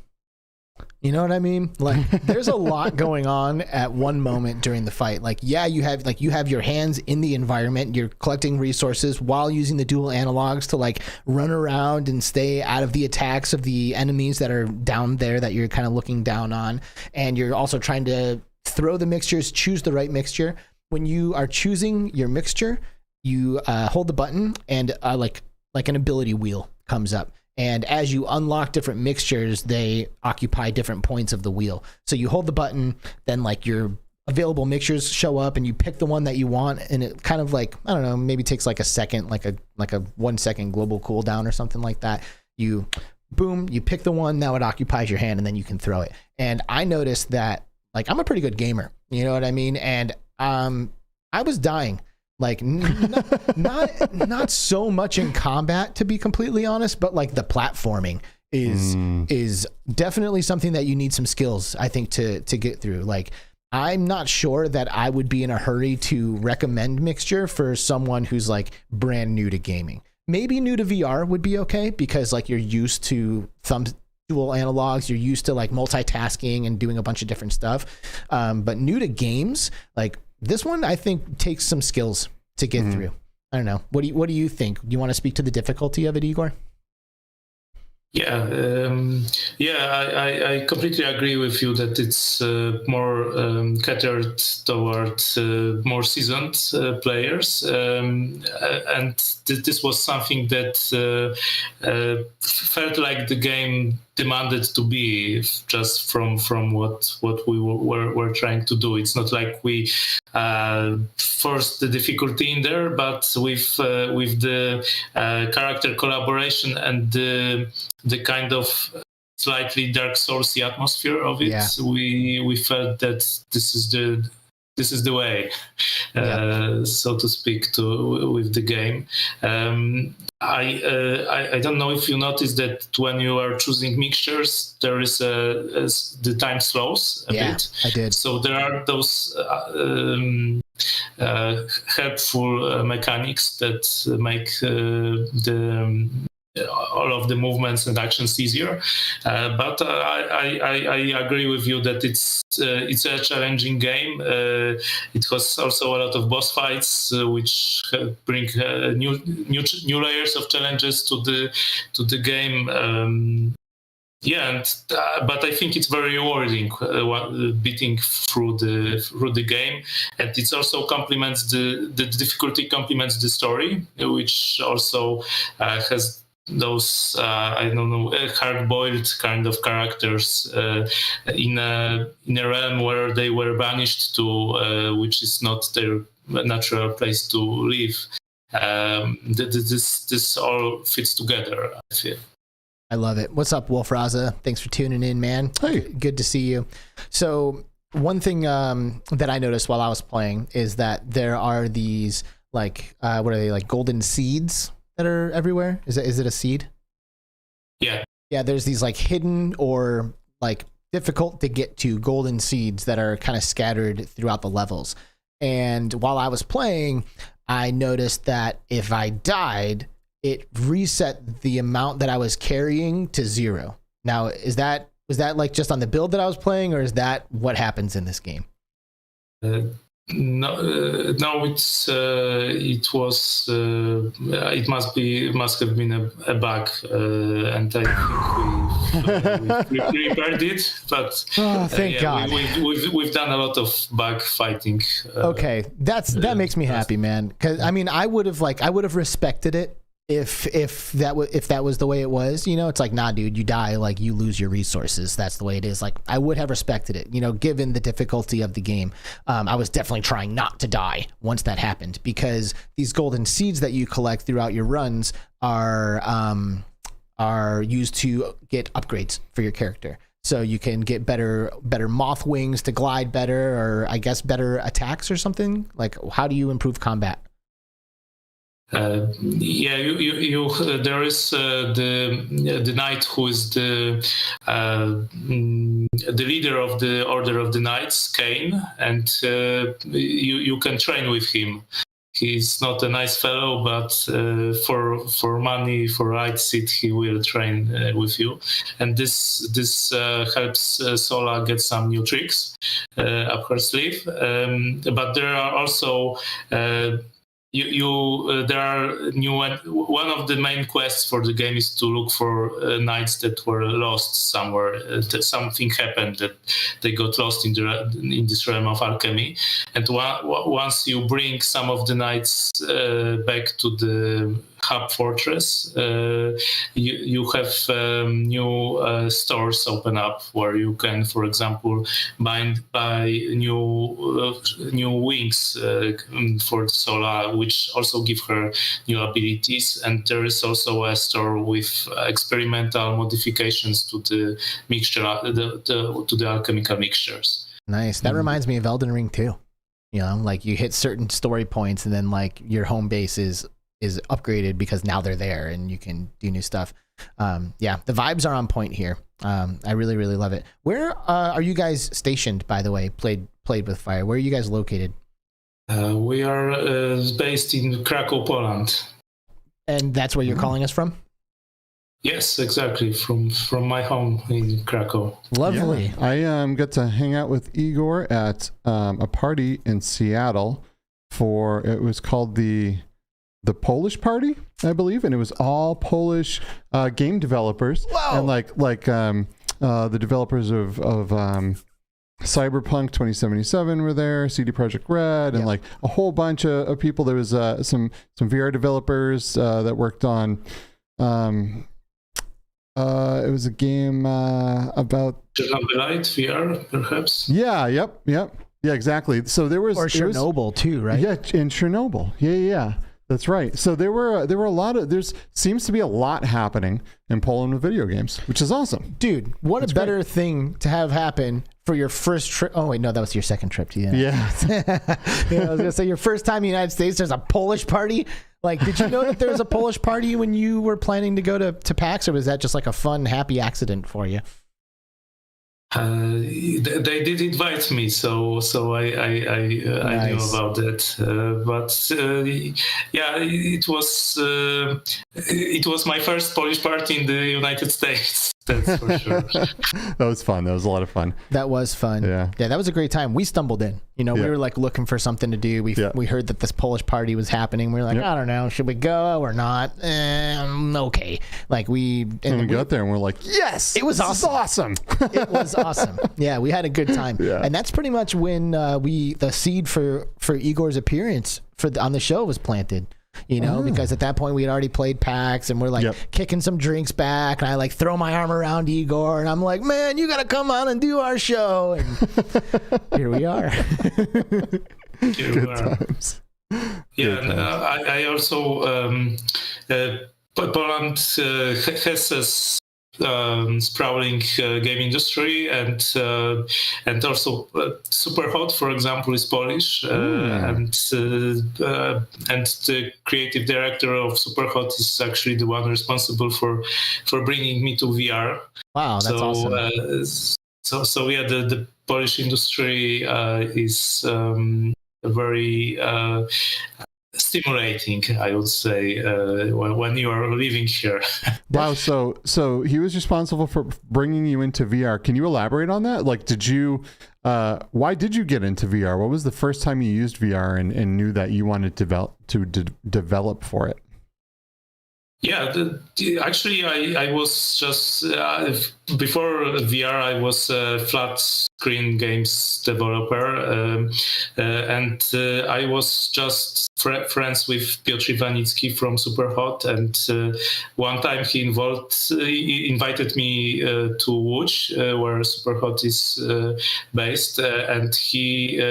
You know what I mean? Like, there's a lot going on at one moment during the fight. Like, yeah, you have your hands in the environment. You're collecting resources while using the dual analogs to like run around and stay out of the attacks of the enemies that are down there that you're kind of looking down on. And you're also trying to throw the mixtures, choose the right mixture. When you are choosing your mixture, you hold the button and like an ability wheel comes up. And as you unlock different mixtures, they occupy different points of the wheel. So you hold the button, then like your available mixtures show up and you pick the one that you want. And it kind of like, I don't know, maybe takes like a second, like a 1 second global cooldown or something like that. You pick the one, now it occupies your hand and then you can throw it. And I noticed that like, I'm a pretty good gamer, you know what I mean? And I was dying. Like not so much in combat, to be completely honest, but like the platforming is definitely something that you need some skills, I think, to get through. Like, I'm not sure that I would be in a hurry to recommend mixture for someone who's like brand new to gaming. Maybe new to VR would be okay because like you're used to dual analogs, you're used to like multitasking and doing a bunch of different stuff. But new to games, like this one, I think takes some skills to get through. I don't know. What do you think? Do you want to speak to the difficulty of it, Igor? Yeah, I completely agree with you that it's more catered towards more seasoned players, and this was something that felt like the game demanded to be just from what we were trying to do. It's not like we forced the difficulty in there, but with the character collaboration and the kind of slightly Dark Soulsy atmosphere of it, we felt that this is the way, so to speak, with the game. I don't know if you noticed that when you are choosing mixtures, there is the time slows a bit. I did. So there are those helpful mechanics that make all of the movements and actions easier, but I agree with you that it's a challenging game. It has also a lot of boss fights, which bring new layers of challenges to the game. But I think it's very rewarding beating through the game, and it also complements the difficulty complements the story, which also has those hard-boiled kind of characters in a realm where they were banished to, which is not their natural place to live. This all fits together, I feel. I love it. What's up, Wolf Raza? Thanks for tuning in, man. Hey. Good to see you. So one thing that I noticed while I was playing is that there are these like what are they, like golden seeds that are everywhere? Is it a seed? Yeah. Yeah, there's these like hidden or like difficult to get to golden seeds that are kind of scattered throughout the levels. And while I was playing, I noticed that if I died, it reset the amount that I was carrying to 0. Now, was that like just on the build that I was playing, or is that what happens in this game? No, it must have been a bug, and I think we repaired it. But thank God, we've done a lot of bug fighting. Okay, that makes me happy, man. Because I mean, I would have respected it if that was the way it was. You know, it's like, nah, dude, you die, like you lose your resources. That's the way it is. Like, I would have respected it, you know, given the difficulty of the game. I was definitely trying not to die once that happened, because these golden seeds that you collect throughout your runs are used to get upgrades for your character. So you can get better moth wings to glide better, or I guess better attacks or something. Like, how do you improve combat? There is the knight who is the leader of the Order of the Knights, Kane, and you can train with him. He's not a nice fellow, but for money, for right seat, he will train with you, and this helps Sola get some new tricks up her sleeve. But there are also there are new one of the main quests for the game is to look for knights that were lost somewhere. That something happened that they got lost in this realm of alchemy, and once you bring some of the knights back to the hub fortress, you have new stores open up where you can, for example, buy new wings for Sola, which also give her new abilities. And there is also a store with experimental modifications to the mixture, to the alchemical mixtures. Nice. That reminds me of Elden Ring too. You know, like you hit certain story points, and then like your home base is upgraded because now they're there and you can do new stuff. Yeah, the vibes are on point here. I really, really love it. Where are you guys stationed, by the way? Played with Fire. Where are you guys located? We are based in Krakow, Poland. And that's where you're calling us from? Yes, exactly. From my home in Krakow. Lovely. Yeah. I got to hang out with Igor at a party in Seattle it was called the Polish party, I believe, and it was all Polish game developers. Wow. And like the developers of Cyberpunk 2077 were there, CD Projekt Red, and like a whole bunch of people. There was some VR developers that worked on. It was a game about VR, perhaps. Yeah. Yep. Yeah. Exactly. So there was Chernobyl too, right? Yeah, in Chernobyl. Yeah. That's right. So there were a lot of, seems to be a lot happening in Poland with video games, which is awesome. Dude, what a better thing to have happen for your first trip. Oh wait, no, that was your second trip to the United States. Yeah, I was gonna say your first time in the United States, there's a Polish party. Like, did you know that there was a Polish party when you were planning to go to PAX, or was that just like a fun, happy accident for you? They did invite me, so I Nice. knew about that. But yeah, it was my first Polish party in the United States. That's for sure. That was fun. That was a lot of fun. That was fun. Yeah, that was a great time. We stumbled in. You know, we were like looking for something to do. We heard that this Polish party was happening. We were like, I don't know, should we go or not? Okay. Like we got there and we're like, yes, it was awesome. It was awesome. Yeah, we had a good time. Yeah. And that's pretty much when the seed for Igor's appearance on the show was planted. You know, because at that point we had already played PAX and we're like kicking some drinks back, and I like throw my arm around Igor and I'm like, man, you gotta come on and do our show, and here we are. Good times. Yeah, and I also Poland has a sprawling game industry, and also Superhot, for example, is Polish, and the creative director of Superhot is actually the one responsible for bringing me to VR. Wow, that's awesome. So yeah, the Polish industry is very stimulating, I would say, when you are living here. Wow. So he was responsible for bringing you into VR. Can you elaborate on that? Like, why did you get into VR? What was the first time you used VR and knew that you wanted to develop for it? Yeah, actually, I was just before VR, I was a flat screen games developer, and I was just friends with Piotr Iwanicki from Superhot, and one time he invited me to Łódź, where Superhot is based, and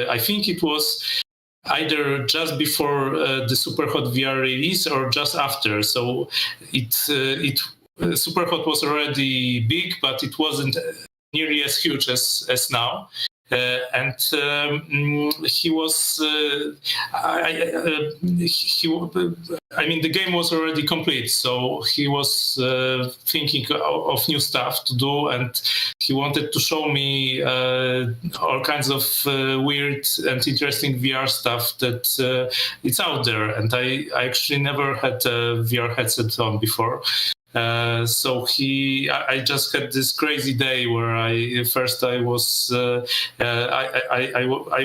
I think it was either just before the Superhot VR release or just after. So Superhot was already big, but it wasn't nearly as huge as now. and he was. I mean, the game was already complete, so he was thinking of new stuff to do, and he wanted to show me all kinds of weird and interesting VR stuff that it's out there. And I actually never had a VR headset on before. So I just had this crazy day where I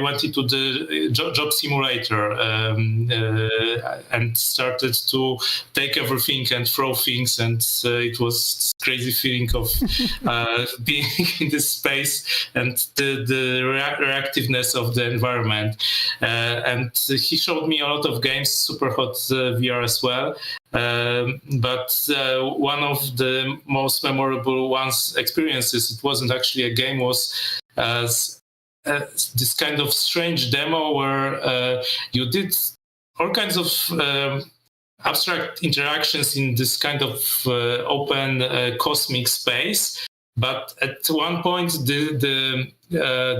went into the job simulator and started to take everything and throw things, and it was crazy feeling of being in this space and the reactiveness of the environment. And he showed me a lot of games, Superhot VR as well. But one of the most memorable experiences, it wasn't actually a game, was this kind of strange demo where you did all kinds of abstract interactions in this kind of open cosmic space. But at one point, the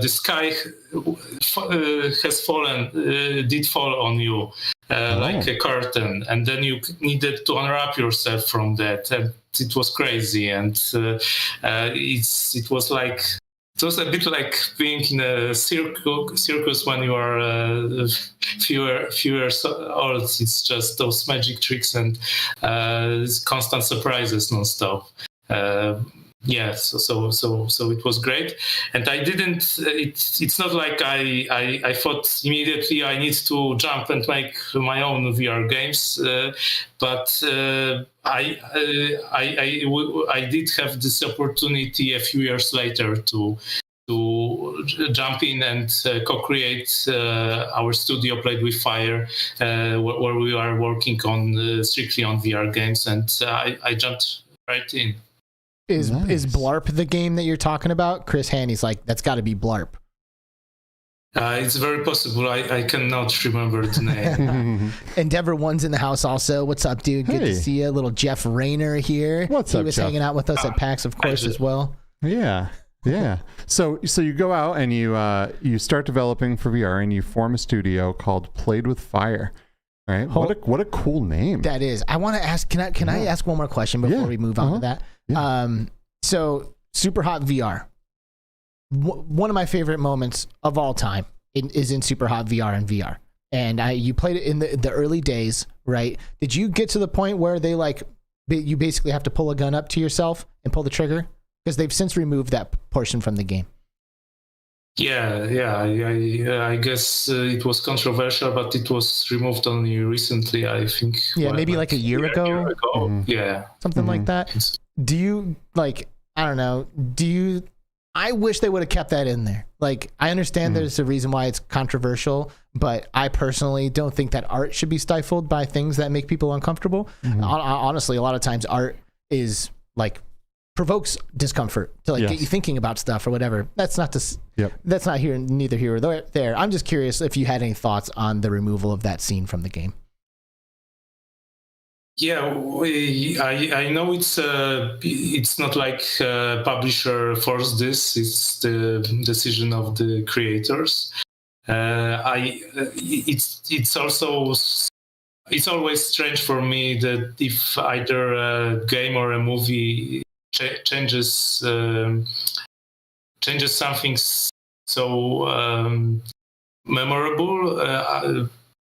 sky did fall on you. Like a curtain, and then you needed to unwrap yourself from that, and it was crazy. And it was a bit like being in a circus when you are few years old. It's just those magic tricks and constant surprises nonstop. So it was great, and I didn't. It's not like I thought immediately I need to jump and make my own VR games, but I did have this opportunity a few years later to jump in and co-create our studio Played with Fire, where we are working on strictly on VR games, and I jumped right in. Is Blarp the game that you're talking about? Chris Hanney's like, that's got to be Blarp. It's very possible. I cannot remember the name. Endeavor One's in the house also. What's up, dude? Good to see you. Little Jeff Rayner here. What's up, He was Jeff? hanging out with us at PAX, of course, as well. Yeah. So you go out and you start developing for VR, and you form a studio called Played with Fire. Right? What a cool name. That is. I want to ask. Can I ask one more question before we move on to that? Yeah. So Superhot VR. One of my favorite moments of all time is in Superhot VR and VR. And you played it in the early days, right? Did you get to the point where you basically have to pull a gun up to yourself and pull the trigger? Because they've since removed that portion from the game. Yeah. I guess it was controversial, but it was removed only recently, I think. Yeah, maybe like a year ago. Yeah. Something like that. Do you, I don't know, I wish they would have kept that in there. Like, I understand there's a reason why it's controversial, but I personally don't think that art should be stifled by things that make people uncomfortable. Honestly, a lot of times art is provokes discomfort to get you thinking about stuff or whatever. That's not that's not neither here or there. I'm just curious if you had any thoughts on the removal of that scene from the game. Yeah, I know it's not like publisher forced this. It's the decision of the creators. It's always strange for me that if either a game or a movie changes something so memorable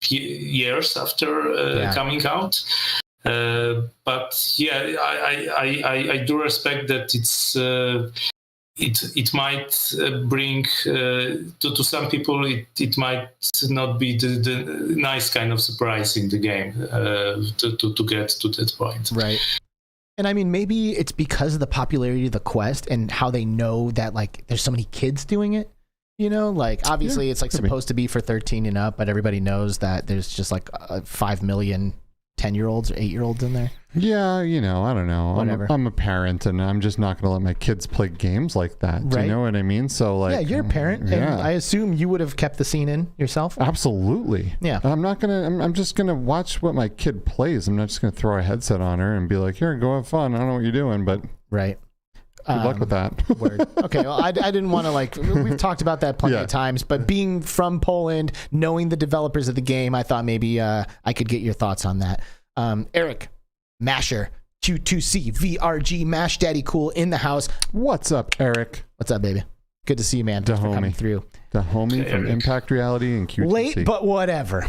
years after coming out. But yeah, I do respect that it might bring to some people it might not be the nice kind of surprise in the game to get to that point. Right. And I mean, maybe it's because of the popularity of the Quest and how they know that there's so many kids doing it. You know, obviously it's supposed to be for 13 and up, but everybody knows that there's just 5 million 10-year-olds or 8-year-olds in there. Yeah, I don't know. Whatever. I'm a parent, and I'm just not going to let my kids play games like that. Do you know what I mean? So, yeah, you're a parent, and I assume you would have kept the scene in yourself. Absolutely. Yeah. I'm just gonna watch what my kid plays. I'm not just gonna throw a headset on her and be like, "Here, go have fun. I don't know what you're doing," but right. Good luck with that. Word. Okay, well, I didn't want to we've talked about that plenty of times, but being from Poland, knowing the developers of the game, I thought maybe I could get your thoughts on that. Eric, Masher, Q2C VRG, Mash Daddy Cool in the house. What's up, Eric? What's up, baby? Good to see you, man. Thanks for coming through. The homie from Eric. Impact Reality and Q2C. Late, but whatever.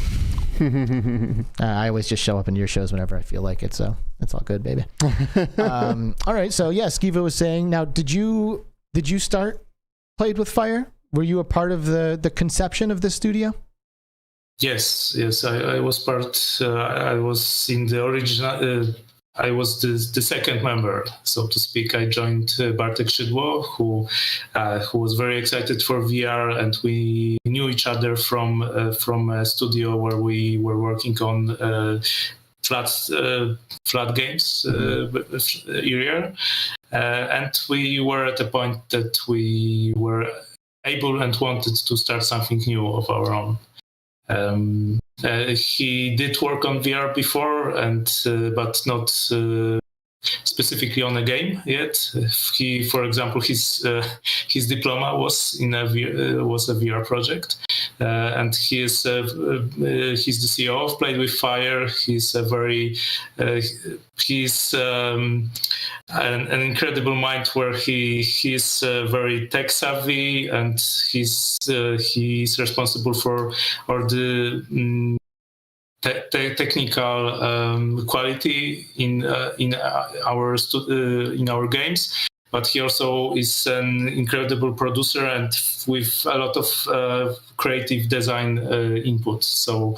I always just show up in your shows whenever I feel like it, so it's all good, baby. All right, so yeah, Skiva was saying. Now, did you start Played with Fire? Were you a part of the conception of this studio? Yes, I was part. I was in the original. I was the second member, so to speak. I joined Bartek Szydło, who was very excited for VR, and we knew each other from a studio where we were working on flat games area, and we were at a point that we were able and wanted to start something new of our own. He did work on VR before, but not specifically on a game yet. He, for example, his diploma was a VR project, and he's the CEO of Played with Fire. He's an incredible mind where he's very tech savvy, and he's responsible for all the technical quality in our games. But he also is an incredible producer and with a lot of creative design input. So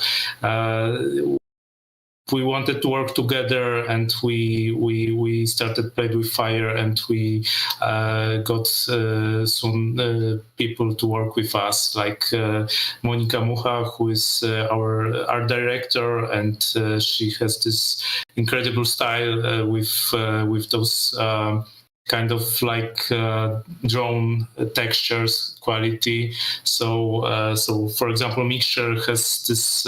we wanted to work together, and we started Played with Fire, and we got some people to work with us, like Monika Mucha, who is our art director, and she has this incredible style with those kind of drawn textures quality. So for example, Mixture has this.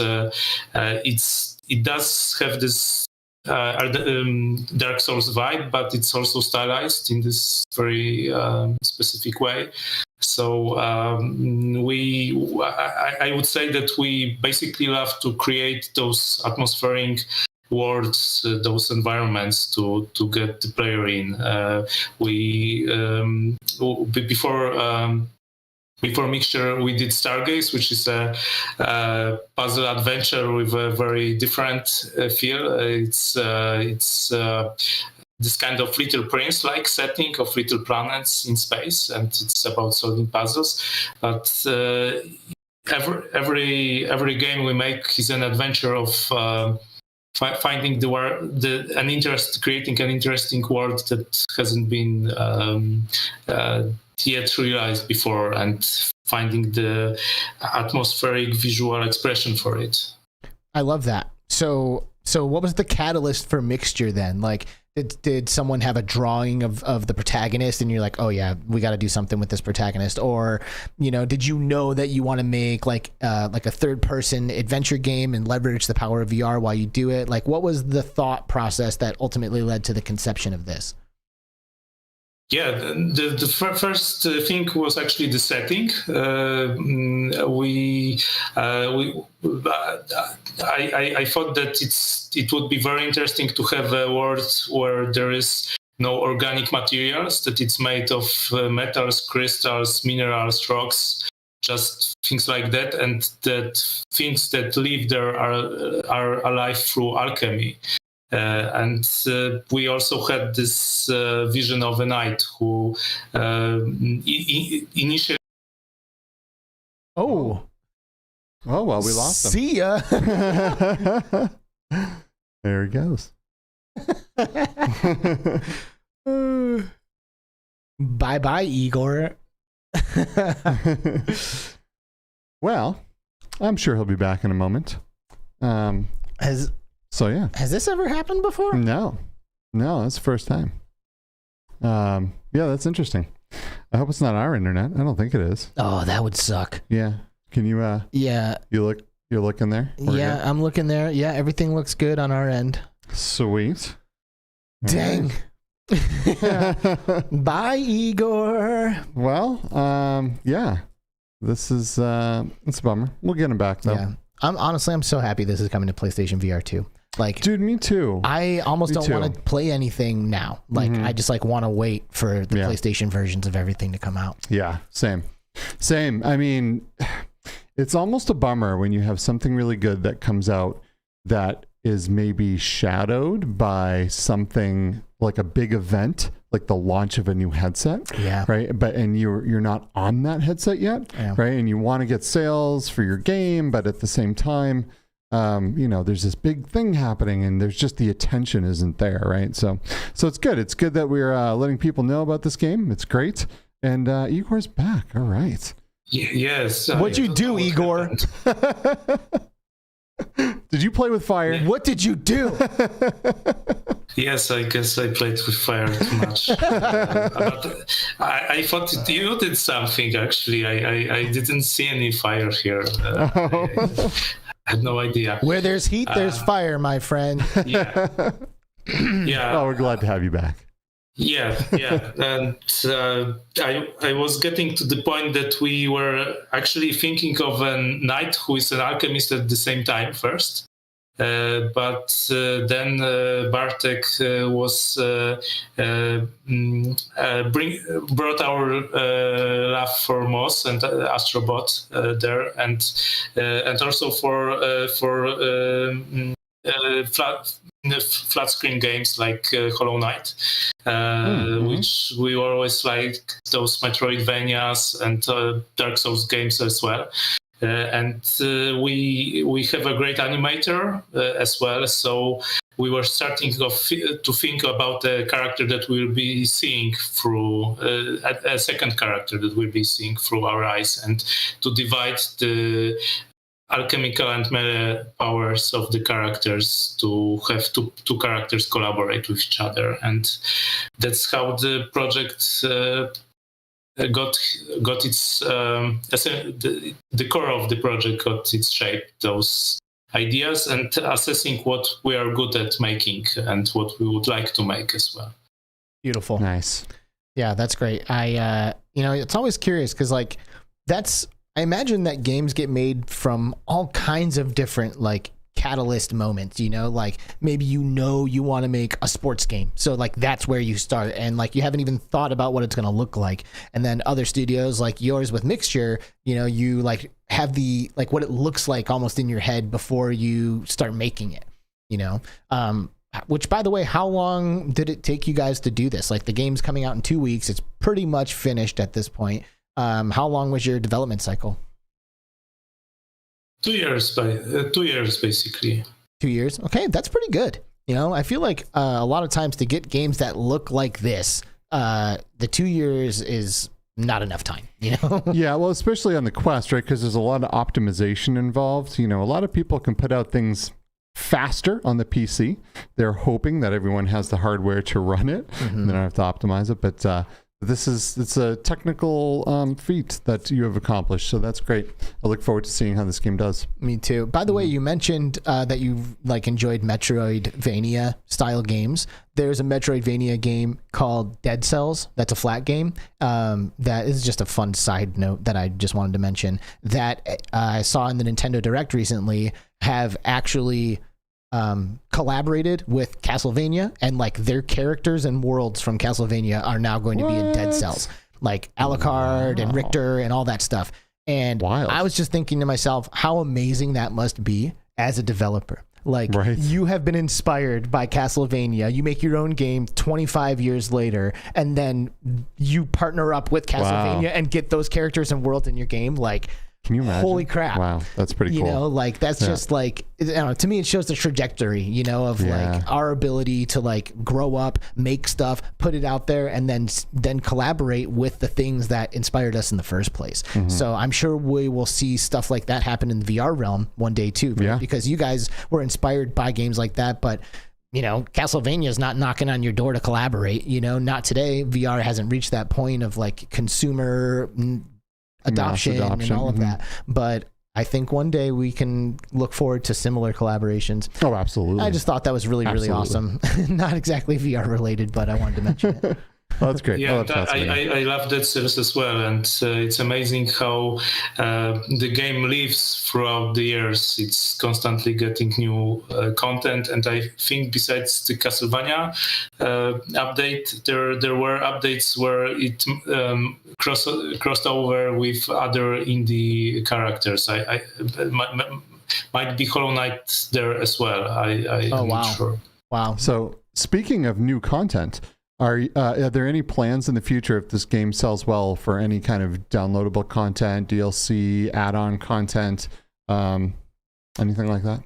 It does have this Dark Souls vibe, but it's also stylized in this very specific way. So I would say that we basically love to create those atmospheric worlds, those environments to get the player in. Before Mixture, we did Stargaze, which is a puzzle adventure with a very different feel. It's this kind of Little Prince-like setting of little planets in space, and it's about solving puzzles. But every game we make is an adventure of finding creating an interesting world that hasn't been yet realized before, and finding the atmospheric visual expression for it. I love that. So what was the catalyst for Mixture then? Like, did someone have a drawing of the protagonist and you're like, oh yeah, we got to do something with this protagonist? Or, did you know that you want to make like a third person adventure game and leverage the power of VR while you do it? Like, what was the thought process that ultimately led to the conception of this? Yeah, the first thing was actually the setting. I thought that it would be very interesting to have a world where there is no organic materials, that it's made of metals, crystals, minerals, rocks, just things like that, and that things that live there are alive through alchemy. And we also had this vision of a knight who initially. Oh, well, we lost him. See ya. There he goes. Bye, Igor. Well, I'm sure he'll be back in a moment. So yeah. Has this ever happened before? No, that's the first time. Yeah, that's interesting. I hope it's not our internet. I don't think it is. Oh, that would suck. Yeah. Can you? Yeah. You're looking there. Yeah, good? I'm looking there. Yeah, everything looks good on our end. Sweet. Dang. Bye, Igor. Well, yeah, this is it's a bummer. We'll get him back though. Yeah, I'm so happy this is coming to PlayStation VR 2. Like, dude, me too. I almost don't want to play anything now. Like, I just like want to wait for the PlayStation versions of everything to come out. Yeah, same. I mean, it's almost a bummer when you have something really good that comes out that is maybe shadowed by something like a big event, like the launch of a new headset. Yeah. Right. And you're not on that headset yet. Yeah. Right. And you want to get sales for your game, but at the same time, you know, there's this big thing happening and there's just the attention isn't there. Right. So it's good. It's good that we're letting people know about this game. It's great. And Igor's back. All right. Yes. What'd you do, Igor? Did you play with fire? What did you do? Yes, I guess I played with fire too much. But I thought you did something, actually. I didn't see any fire here. I had no idea. Where there's heat, there's fire, my friend. Yeah. Yeah. Oh, we're glad to have you back. Yeah. And I was getting to the point that we were actually thinking of a knight who is an alchemist at the same time first. But then Bartek brought our love for Moss and Astrobot there, and also for flat screen games like Hollow Knight, which we always like, those Metroidvanias and Dark Souls games as well. And we have a great animator as well, so we were starting to think about a character that we'll be seeing through a second character that we'll be seeing through our eyes, and to divide the alchemical and melee powers of the characters, to have two characters collaborate with each other. And that's how the project got its the core of the project got its shape, those ideas, and assessing what we are good at making and what we would like to make as well. Beautiful. Nice. Yeah, that's great. I you know, it's always curious because like I imagine that games get made from all kinds of different like catalyst moments, you know, like maybe you want to make a sports game, so like that's where you start, and like you haven't even thought about what it's going to look like. And then other studios like yours with Mixture, you know, you like have the like what it looks like almost in your head before you start making it, you know. Which, by the way, how long did it take you guys to do this? Like the game's coming out in 2 weeks, it's pretty much finished at this point. How long was your development cycle? 2 years, 2 years basically. 2 years. Okay, that's pretty good. You know, I feel like a lot of times to get games that look like this, the 2 years is not enough time, you know? Yeah, well, especially on the Quest, right? Because there's a lot of optimization involved. You know, a lot of people can put out things faster on the PC. They're hoping that everyone has the hardware to run it, and they don't have to optimize it. But it's a technical feat that you have accomplished, so that's great. I look forward to seeing how this game does. Me too. By the way, you mentioned that you like enjoyed Metroidvania style games. There's a Metroidvania game called Dead Cells. That's a flat game. That is just a fun side note that I just wanted to mention, that I saw in the Nintendo Direct recently have actually collaborated with Castlevania, and like their characters and worlds from Castlevania are now going to be in Dead Cells, like Alucard and Richter and all that stuff. And I was just thinking to myself, how amazing that must be as a developer. Like you have been inspired by Castlevania, you make your own game 25 years later, and then you partner up with Castlevania and get those characters and worlds in your game. Like, can you imagine? Holy crap. Wow, that's pretty cool. You know, like that's just like, I don't know, to me it shows the trajectory, you know, of like our ability to like grow up, make stuff, put it out there, and then collaborate with the things that inspired us in the first place. So I'm sure we will see stuff like that happen in the VR realm one day too, right? Because you guys were inspired by games like that, but you know, Castlevania is not knocking on your door to collaborate, you know, not today. VR hasn't reached that point of like consumer adoption and all of that, but I think one day we can look forward to similar collaborations. Oh, absolutely. I just thought that was really awesome. Not exactly VR related, but I wanted to mention it. Oh, that's great. Yeah, I love that series as well, and it's amazing how the game lives throughout the years. It's constantly getting new content, and I think besides the Castlevania update, there were updates where it crossed over with other indie characters. Might be Hollow Knight there as well. I'm not sure. Wow. So speaking of new content, are there any plans in the future if this game sells well for any kind of downloadable content, DLC, add-on content, anything like that?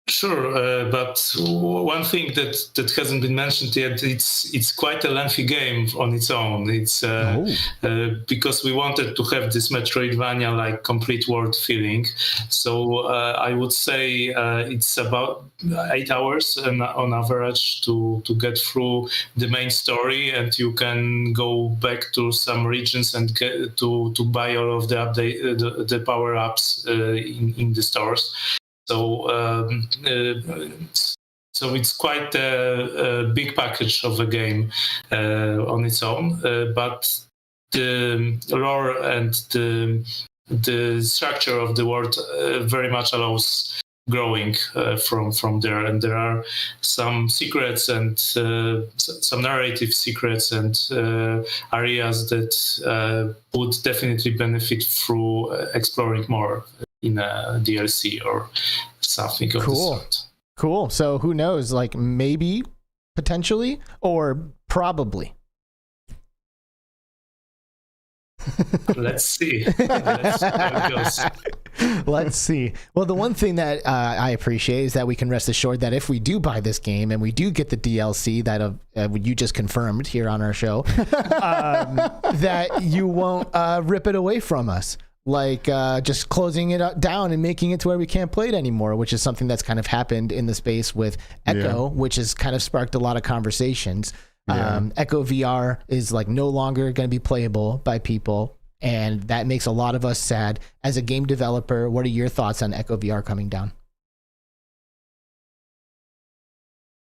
Sure, but one thing that hasn't been mentioned yet, it's quite a lengthy game on its own. It's because we wanted to have this Metroidvania-like complete world feeling. So I would say it's about 8 hours on average to get through the main story, and you can go back to some regions and get to buy all of the power-ups in the stores. So it's quite a big package of a game on its own, but the lore and the structure of the world very much allows growing from there. And there are some secrets and some narrative secrets and areas that would definitely benefit through exploring more in a DLC or something of the sort. Cool. So who knows? Like maybe, potentially, or probably. Let's see. Let's see how it goes. Let's see. Well, the one thing that I appreciate is that we can rest assured that if we do buy this game and we do get the DLC that you just confirmed here on our show, that you won't rip it away from us. Like just closing it down and making it to where we can't play it anymore, which is something that's kind of happened in the space with Echo, which has kind of sparked a lot of conversations. Echo VR is like no longer going to be playable by people, and that makes a lot of us sad. As a game developer, what are your thoughts on Echo VR coming down?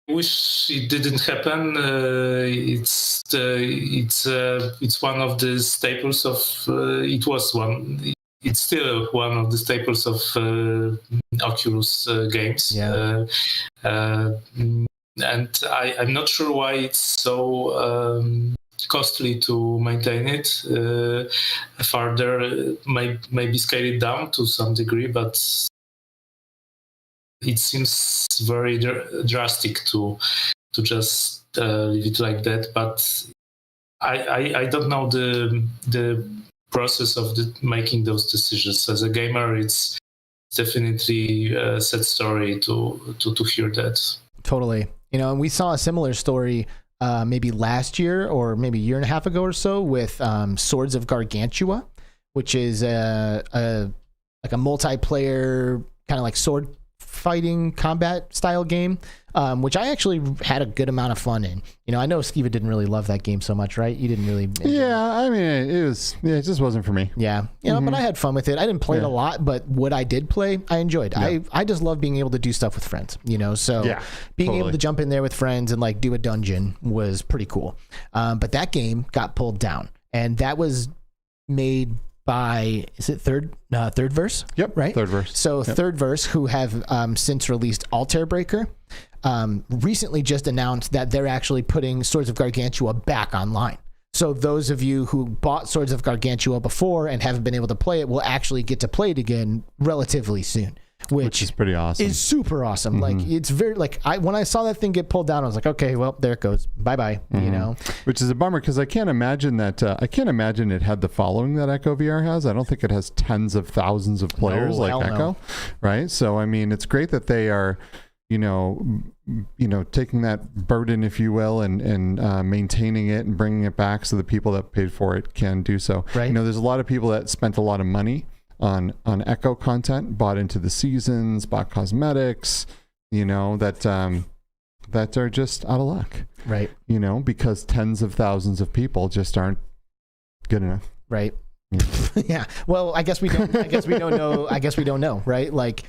I wish it didn't happen. It's one of the staples of. It was one. It's still one of the staples of Oculus games. Yeah. And I'm not sure why it's so costly to maintain it. Further, maybe scale it down to some degree, but it seems very drastic to just leave it like that. But I don't know the process of making those decisions. As a gamer, it's definitely a sad story to hear that. Totally. You know, and we saw a similar story maybe last year or maybe a year and a half ago or so with Swords of Gargantua, which is like a multiplayer kind of like sword fighting combat style game, which I actually had a good amount of fun in. You know, I know Skiva didn't really love that game so much, right? You didn't really. Yeah, I mean, it just wasn't for me. Yeah, you know, but I had fun with it. I didn't play it a lot, but what I did play, I enjoyed. Yeah. I just love being able to do stuff with friends, you know, so being able to jump in there with friends and like do a dungeon was pretty cool. But that game got pulled down, and that was made by, is it Third Verse? Yep, right. Third Verse. So Third Verse, who have since released Altair Breaker, recently just announced that they're actually putting Swords of Gargantua back online. So those of you who bought Swords of Gargantua before and haven't been able to play it will actually get to play it again relatively soon. Which is pretty awesome. Is super awesome. Like it's very like when I saw that thing get pulled down, I was like, okay, well, there it goes. Bye bye. You know, which is a bummer because I can't imagine that. I can't imagine it had the following that Echo VR has. I don't think it has tens of thousands of players like Echo, right? So I mean, it's great that they are, you know, taking that burden, if you will, and maintaining it and bringing it back so the people that paid for it can do so. Right. You know, there's a lot of people that spent a lot of money on Echo content, bought into the seasons, bought cosmetics, you know, that are just out of luck, right? You know, because tens of thousands of people just aren't good enough, right? Yeah. Well, I guess we don't. I guess we don't know. I guess we don't know, right? Like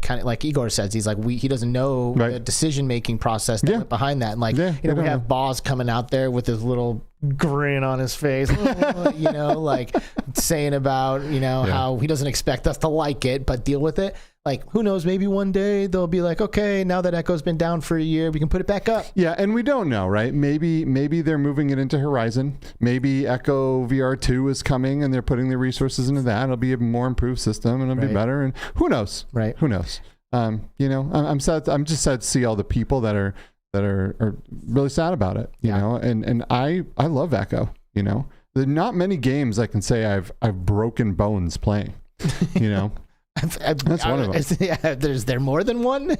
kind of like Igor says, he's like he doesn't know the decision making process that went behind that. And like we have Boz coming out there with his little grin on his face, like saying about how he doesn't expect us to like it, but deal with it. Like, who knows, maybe one day they'll be like, okay, now that Echo's been down for a year, we can put it back up. Yeah, and we don't know, right? Maybe they're moving it into Horizon. Maybe Echo VR 2 is coming and they're putting the resources into that. It'll be a more improved system and it'll be better. And who knows? Right. Who knows? I'm sad. I'm just sad to see all the people that are really sad about it, you know, and I love Echo, There are not many games I can say I've broken bones playing, That's one of them. Yeah, is there more than one?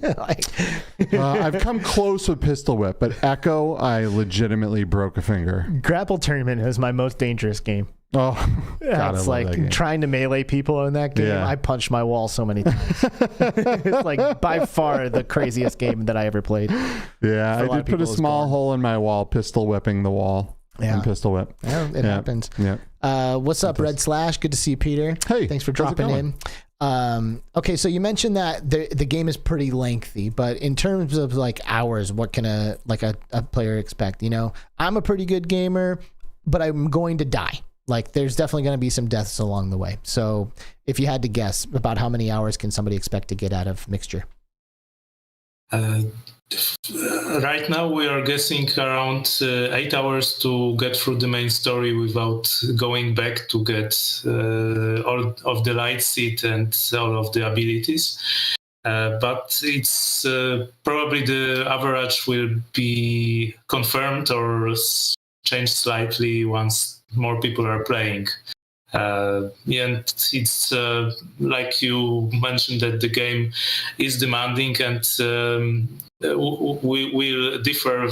I've come close with Pistol Whip, but Echo, I legitimately broke a finger. Grapple Tournament is my most dangerous game. Oh, God, it's like trying to melee people in that game. Yeah. I punched my wall so many times. It's like by far the craziest game that I ever played. Yeah, I did put a small hole in my wall, pistol whipping the wall. Yeah, Pistol Whip. Yeah, it happens. Yeah. What's up, Red Slash? Good to see you, Peter. Hey, thanks for dropping in. Okay, so you mentioned that the game is pretty lengthy, but in terms of like hours, what can a player expect? I'm a pretty good gamer, but I'm going to die. Like, there's definitely going to be some deaths along the way. So if you had to guess, about how many hours can somebody expect to get out of Mixture? Right now we are guessing around 8 hours to get through the main story without going back to get all of the light seat and all of the abilities. But it's probably the average will be confirmed or changed slightly once more people are playing. And it's like you mentioned that the game is demanding and we will differ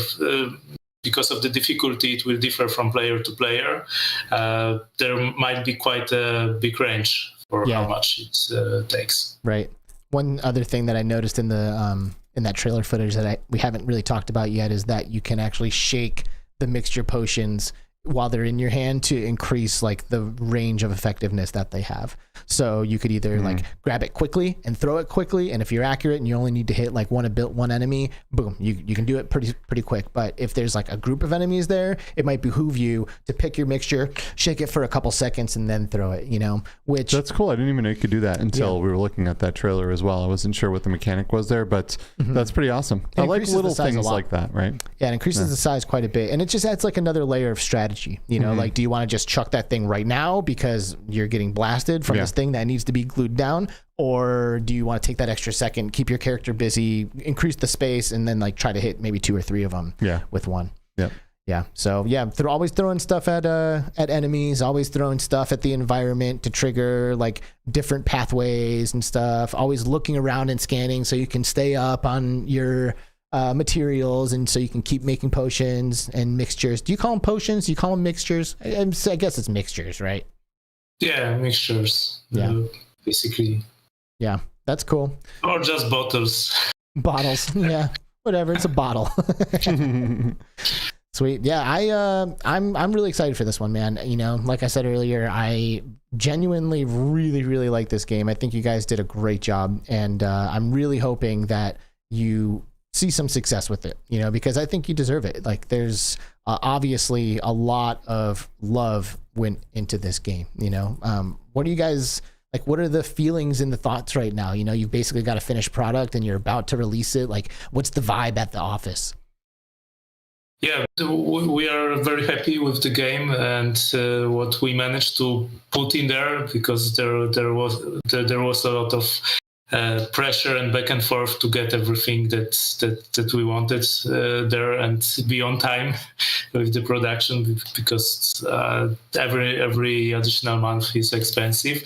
because of the difficulty. It will differ from player to player. There might be quite a big range for how much it takes. Right. One other thing that I noticed in the in that trailer footage that we haven't really talked about yet is that you can actually shake the Mixture potions while they're in your hand to increase like the range of effectiveness that they have. So you could either like grab it quickly and throw it quickly, and if you're accurate and you only need to hit like one enemy, boom, you can do it pretty quick. But if there's like a group of enemies there, it might behoove you to pick your Mixture, shake it for a couple seconds, and then throw it. Which that's cool. I didn't even know you could do that until we were looking at that trailer as well. I wasn't sure what the mechanic was there, but that's pretty awesome. I like little things like that, right? Yeah, it increases the size quite a bit, and it just adds like another layer of strategy. Like, do you want to just chuck that thing right now because you're getting blasted from this thing that needs to be glued down, or do you want to take that extra second, keep your character busy, increase the space, and then like try to hit maybe 2 or 3 of them with one? Yeah. So they're always throwing stuff at enemies, always throwing stuff at the environment to trigger like different pathways and stuff. Always looking around and scanning so you can stay up on your materials, and so you can keep making potions and mixtures. Do you call them potions? Do you call them mixtures? I guess it's mixtures, right? Yeah, mixtures. Yeah, basically. Yeah, that's cool. Or just bottles. Bottles. Yeah, whatever. It's a bottle. Sweet. Yeah, I'm really excited for this one, man. Like I said earlier, I genuinely really, really like this game. I think you guys did a great job, and I'm really hoping that you see some success with it, because I think you deserve it. Like, there's obviously a lot of love went into this game. What are you guys like? What are the feelings and the thoughts right now? You've basically got a finished product and you're about to release it. Like, what's the vibe at the office? Yeah, we are very happy with the game and what we managed to put in there, because there was a lot of pressure and back and forth to get everything that we wanted there and be on time with the production, because every additional month is expensive.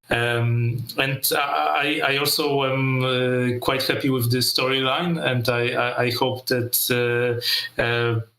And I also am quite happy with the storyline, and I hope that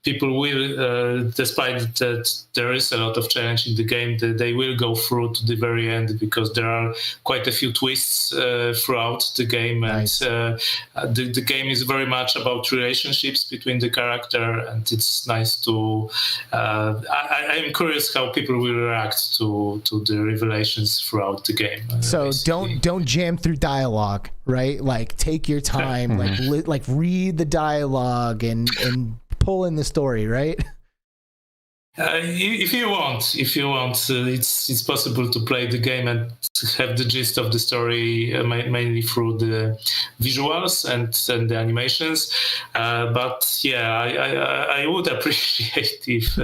people will, despite that there is a lot of challenge in the game, they will go through to the very end, because there are quite a few twists throughout the game. Nice. And the game is very much about relationships between the character, and it's nice to... I'm curious how people will react to the revelations throughout the game. So don't jam through dialogue, right? Like, take your time, like read the dialogue and pull in the story, right? If you want, it's possible to play the game and have the gist of the story mainly through the visuals and the animations. But yeah, I would appreciate if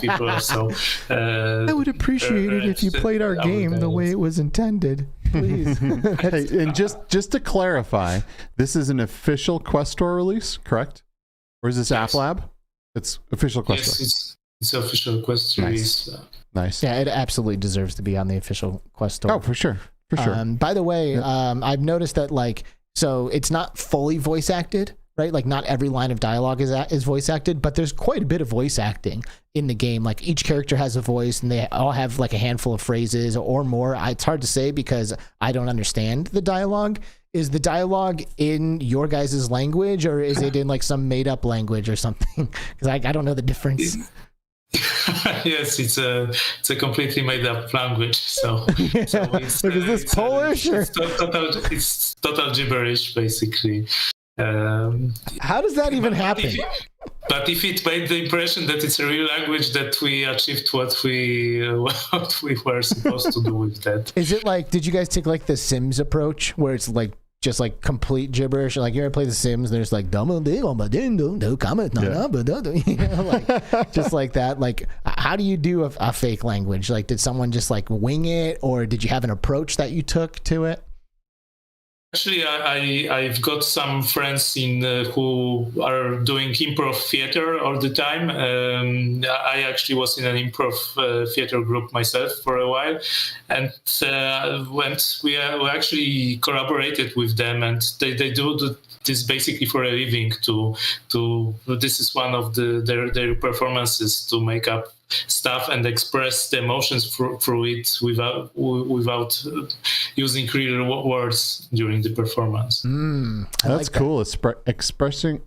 people are so. I would appreciate it if you played our game the way it was intended. Please. Hey, and just to clarify, this is an official Quest Store release, correct? Or is this App Lab? It's official Quest Store. Yes, it's official Quest release. Nice. Yeah, it absolutely deserves to be on the official Quest Store. Oh, for sure. For sure. By the way, I've noticed that, like, so it's not fully voice acted, right? Like, not every line of dialogue is voice acted, but there's quite a bit of voice acting in the game. Like, each character has a voice, and they all have like a handful of phrases or more. It's hard to say because I don't understand the dialogue. Is the dialogue in your guys' language, or is it in like some made up language or something? Because I don't know the difference. Yes, it's a completely made up language. So it's, like, is this Polish? It's total gibberish, basically. How does that even happen? But if it made the impression that it's a real language, that we achieved what we were supposed to do with that. Is it like, did you guys take like the Sims approach, where it's like just like complete gibberish? Like, you ever play the Sims? There's like like just like that. Like, how do you do a fake language? Like, did someone just like wing it, or did you have an approach that you took to it? Actually, I've got some friends who are doing improv theater all the time. I actually was in an improv theater group myself for a while, and we actually collaborated with them, and they do this basically for a living. This is one of their performances, to make up stuff and express the emotions through it without using real words during the performance. That's cool. Expressing.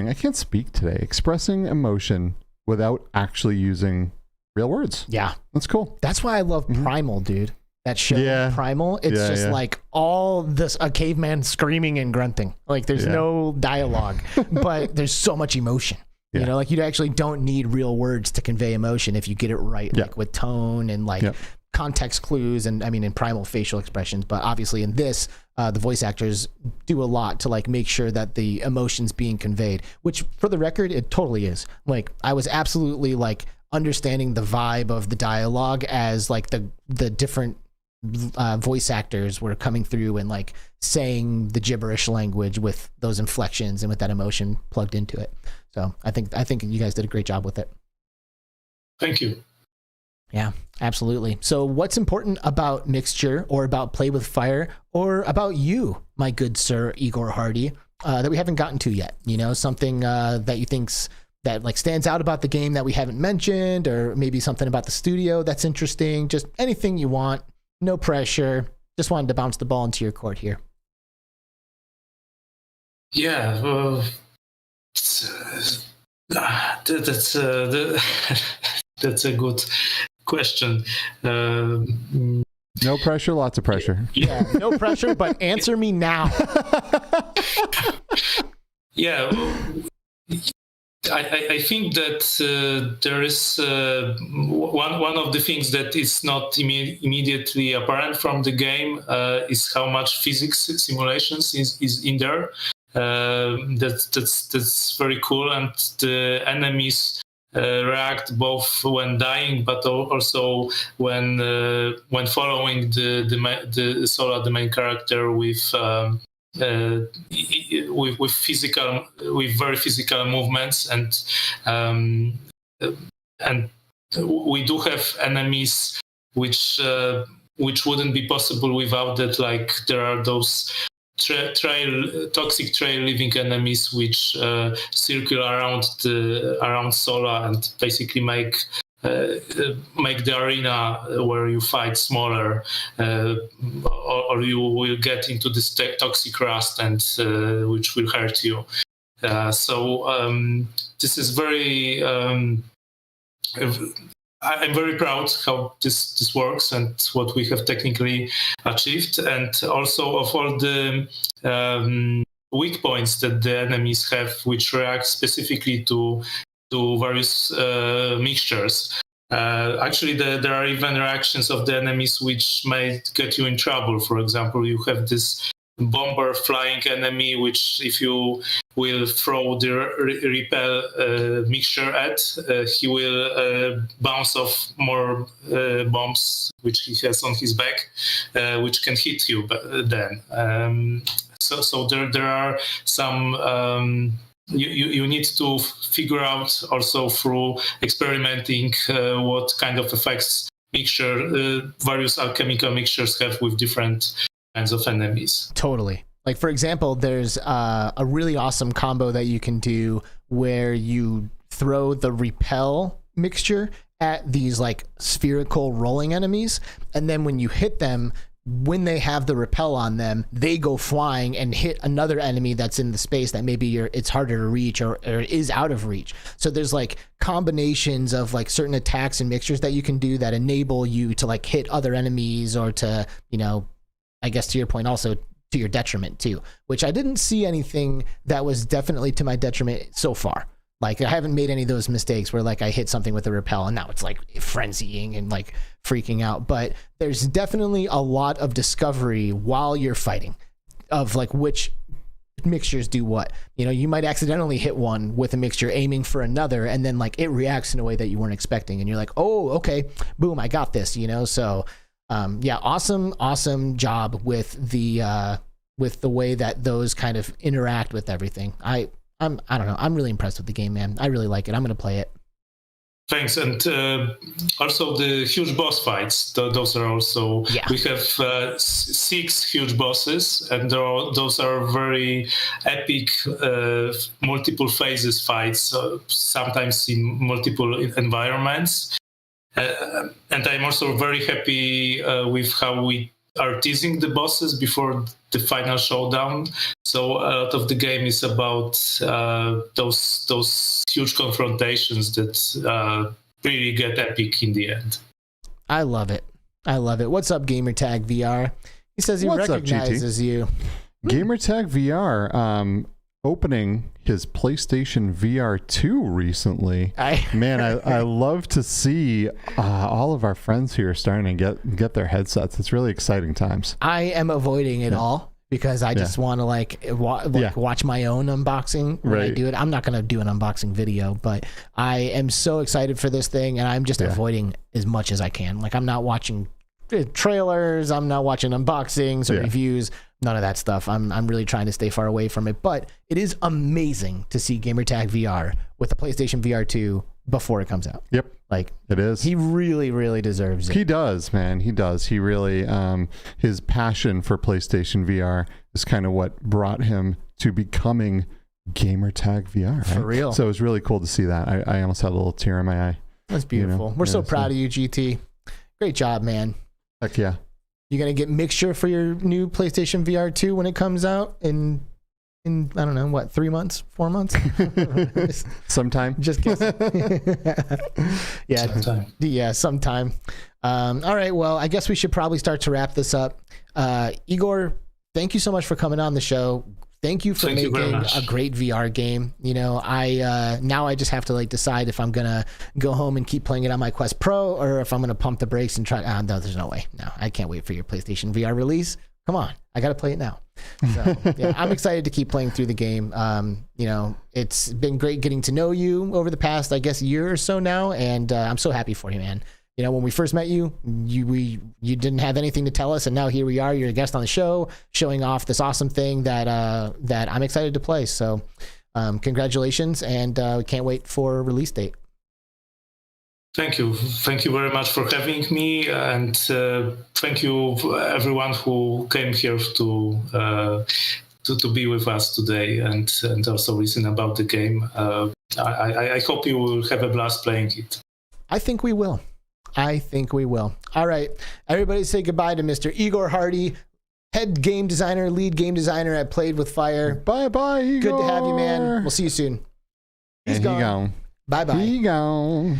I can't speak today. Expressing emotion without actually using real words. Yeah, that's cool. That's why I love Primal, dude. That show, Primal. It's just like all this, a caveman screaming and grunting. Like, there's no dialogue, but there's so much emotion. You know, like, you actually don't need real words to convey emotion if you get it right, like with tone and like context clues, and I mean, in Primal, facial expressions. But obviously in this, the voice actors do a lot to like make sure that the emotion's being conveyed, which, for the record, it totally is. Like, I was absolutely like understanding the vibe of the dialogue as like the different voice actors were coming through and like saying the gibberish language with those inflections and with that emotion plugged into it. So I think you guys did a great job with it. Thank you. Yeah, absolutely. So what's important about Mixture, or about Play with Fire, or about you, my good sir Igor Hardy, that we haven't gotten to yet? You know, something that you think's that like stands out about the game that we haven't mentioned, or maybe something about the studio that's interesting. Just anything you want. No pressure. Just wanted to bounce the ball into your court here. Yeah, well, that's a good question. No pressure, lots of pressure. Yeah, no pressure, but answer me now. Yeah, I think that there is one of the things that is not immediately apparent from the game is how much physics simulations is in there. That's very cool, and the enemies react both when dying, but also when following the Sola, the main character, with very physical movements, and we do have enemies which wouldn't be possible without that. Like, there are those toxic trail living enemies which circle around Sola and basically make the arena where you fight smaller, or you will get into this toxic rust and which will hurt you. So this is very. I'm very proud how this works and what we have technically achieved, and also of all the weak points that the enemies have, which react specifically to various mixtures. Actually, there are even reactions of the enemies which might get you in trouble. For example, you have this bomber flying enemy, which if you will throw the repel mixture at, he will bounce off more bombs which he has on his back, which can hit you then. So there are some you need to figure out also through experimenting what kind of effects various alchemical mixtures have with different kinds of enemies. Totally. Like, for example, there's a really awesome combo that you can do where you throw the repel mixture at these like spherical rolling enemies, and then when you hit them, when they have the repel on them, they go flying and hit another enemy that's in the space that maybe it's harder to reach or is out of reach. So there's like combinations of like certain attacks and mixtures that you can do that enable you to like hit other enemies, or to, you know, I guess to your point, also to your detriment too, which I didn't see anything that was definitely to my detriment so far. Like, I haven't made any of those mistakes where like I hit something with a repel and now it's like frenzying and like freaking out. But there's definitely a lot of discovery while you're fighting of like which mixtures do what. You know, you might accidentally hit one with a mixture aiming for another, and then like it reacts in a way that you weren't expecting, and you're like, oh, okay, boom, I got this, you know? So yeah, awesome job with the way that those kind of interact with everything. I don't know. I'm really impressed with the game, man. I really like it. I'm going to play it. Thanks. And also the huge boss fights. Those are also, we have 6 huge bosses, and those are very epic multiple phases fights, sometimes in multiple environments. And I'm also very happy with how we are teasing the bosses before the final showdown. So a lot of the game is about those huge confrontations that really get epic in the end. I love it. What's up, Gamertag VR? He says he recognizes you. Gamertag VR opening his PlayStation VR 2 recently. Man, I love to see all of our friends here starting to get their headsets. It's really exciting times. I am avoiding it all because I just want to watch my own unboxing when I do it. I'm not going to do an unboxing video, but I am so excited for this thing, and I'm just avoiding as much as I can. Like, I'm not watching trailers, I'm not watching unboxings or reviews, none of that stuff. I'm really trying to stay far away from it, but it is amazing to see Gamertag VR with the PlayStation VR 2 before it comes out. Yep. Like, it is. He really deserves it. He does, man. He does. He really, his passion for PlayStation VR is kind of what brought him to becoming Gamertag VR. Right? For real. So it was really cool to see that. I almost had a little tear in my eye. That's beautiful. We're so proud of you, GT. Great job, man. Heck yeah. You gonna get mixture for your new PlayStation VR 2 when it comes out in I don't know, what, 3 months, 4 months? Sometime. Just guessing. Sometime. All right, well, I guess we should probably start to wrap this up. Igor, thank you so much for coming on the show. Thank you for making a great VR game. You know, now I just have to like decide if I'm gonna go home and keep playing it on my Quest Pro, or if I'm gonna pump the brakes and try. No, there's no way. No, I can't wait for your PlayStation VR release. Come on, I gotta play it now. So yeah, I'm excited to keep playing through the game. You know, it's been great getting to know you over the past, I guess, year or so now, and I'm so happy for you, man. You know, when we first met you, you didn't have anything to tell us, and now here we are. You're a guest on the show, showing off this awesome thing that I'm excited to play. So, congratulations, and we can't wait for release date. Thank you very much for having me, and thank you everyone who came here to be with us today and also listen about the game. I hope you will have a blast playing it. I think we will. All right, everybody say goodbye to Mr. Igor Hardy, head game designer, lead game designer at Played with Fire. Bye, Igor. Good to have you, man. We'll see you soon. He's gone. Bye. He gone.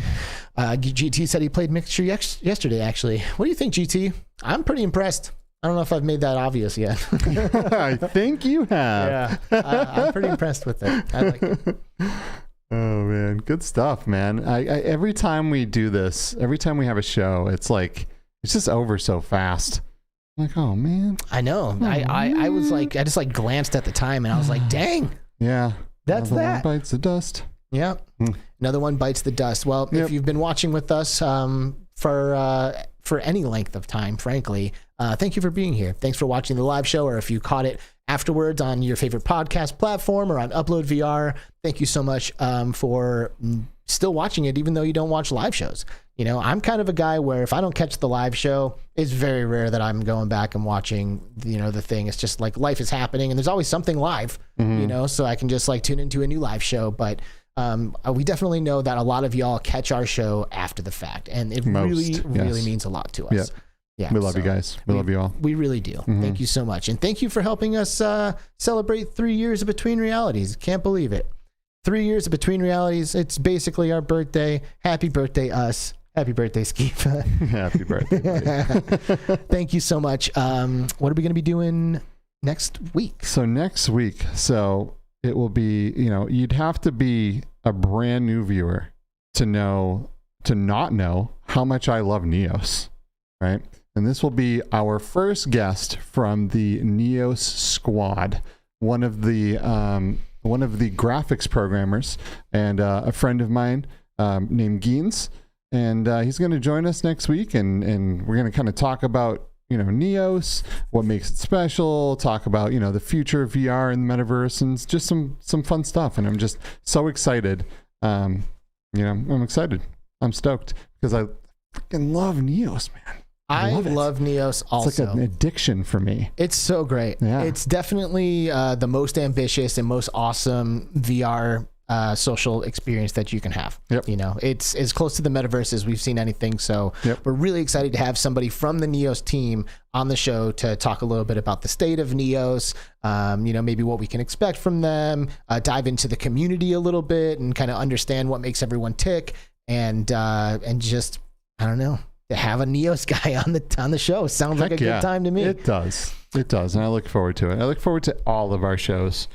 GT said he played Mixture yesterday, actually. What do you think, GT? I'm pretty impressed. I don't know if I've made that obvious yet. I think you have. Yeah, I'm pretty impressed with it. I like it. Oh, man. Good stuff, man. I every time we do this, every time we have a show, it's like, it's just over so fast. I'm like, oh, man. I know. I was like, I just like glanced at the time and I was like, dang. Yeah. That's Another that. one bites the dust. Yeah. Another one bites the dust. Well, if you've been watching with us for any length of time, frankly, thank you for being here. Thanks for watching the live show, or if you caught it afterwards on your favorite podcast platform or on Upload VR, thank you so much for still watching it, even though you don't watch live shows. You know, I'm kind of a guy where if I don't catch the live show, it's very rare that I'm going back and watching, you know, the thing. It's just like life is happening and there's always something live, you know, so I can just like tune into a new live show. But we definitely know that a lot of y'all catch our show after the fact, and it really means a lot to us. Yeah, we love you guys. We love you all. We really do. Thank you so much, and thank you for helping us celebrate 3 years of Between Realities. Can't believe it. 3 years of Between Realities. It's basically our birthday. Happy birthday, us. Happy birthday, Skeef. Happy birthday. Thank you so much. What are we going to be doing next week? So next week, it will be, you know, you'd have to be a brand new viewer to not know how much I love Neos, right? And this will be our first guest from the Neos squad, one of the graphics programmers, and a friend of mine named Geens, and he's going to join us next week, and we're going to kind of talk about, you know, Neos, what makes it special, talk about, you know, the future of VR and the metaverse, and just some fun stuff. And I'm just so excited. You know, I'm excited. I'm stoked because I fucking love Neos, man. I love Neos also. It's like an addiction for me. It's so great. Yeah. It's definitely the most ambitious and most awesome VR social experience that you can have. You know, it's as close to the metaverse as we've seen anything. So we're really excited to have somebody from the Neos team on the show to talk a little bit about the state of Neos, you know, maybe what we can expect from them, dive into the community a little bit and kind of understand what makes everyone tick, and just, I don't know, to have a Neos guy on the show sounds like a good time to me. It does, and I look forward to it. I look forward to all of our shows.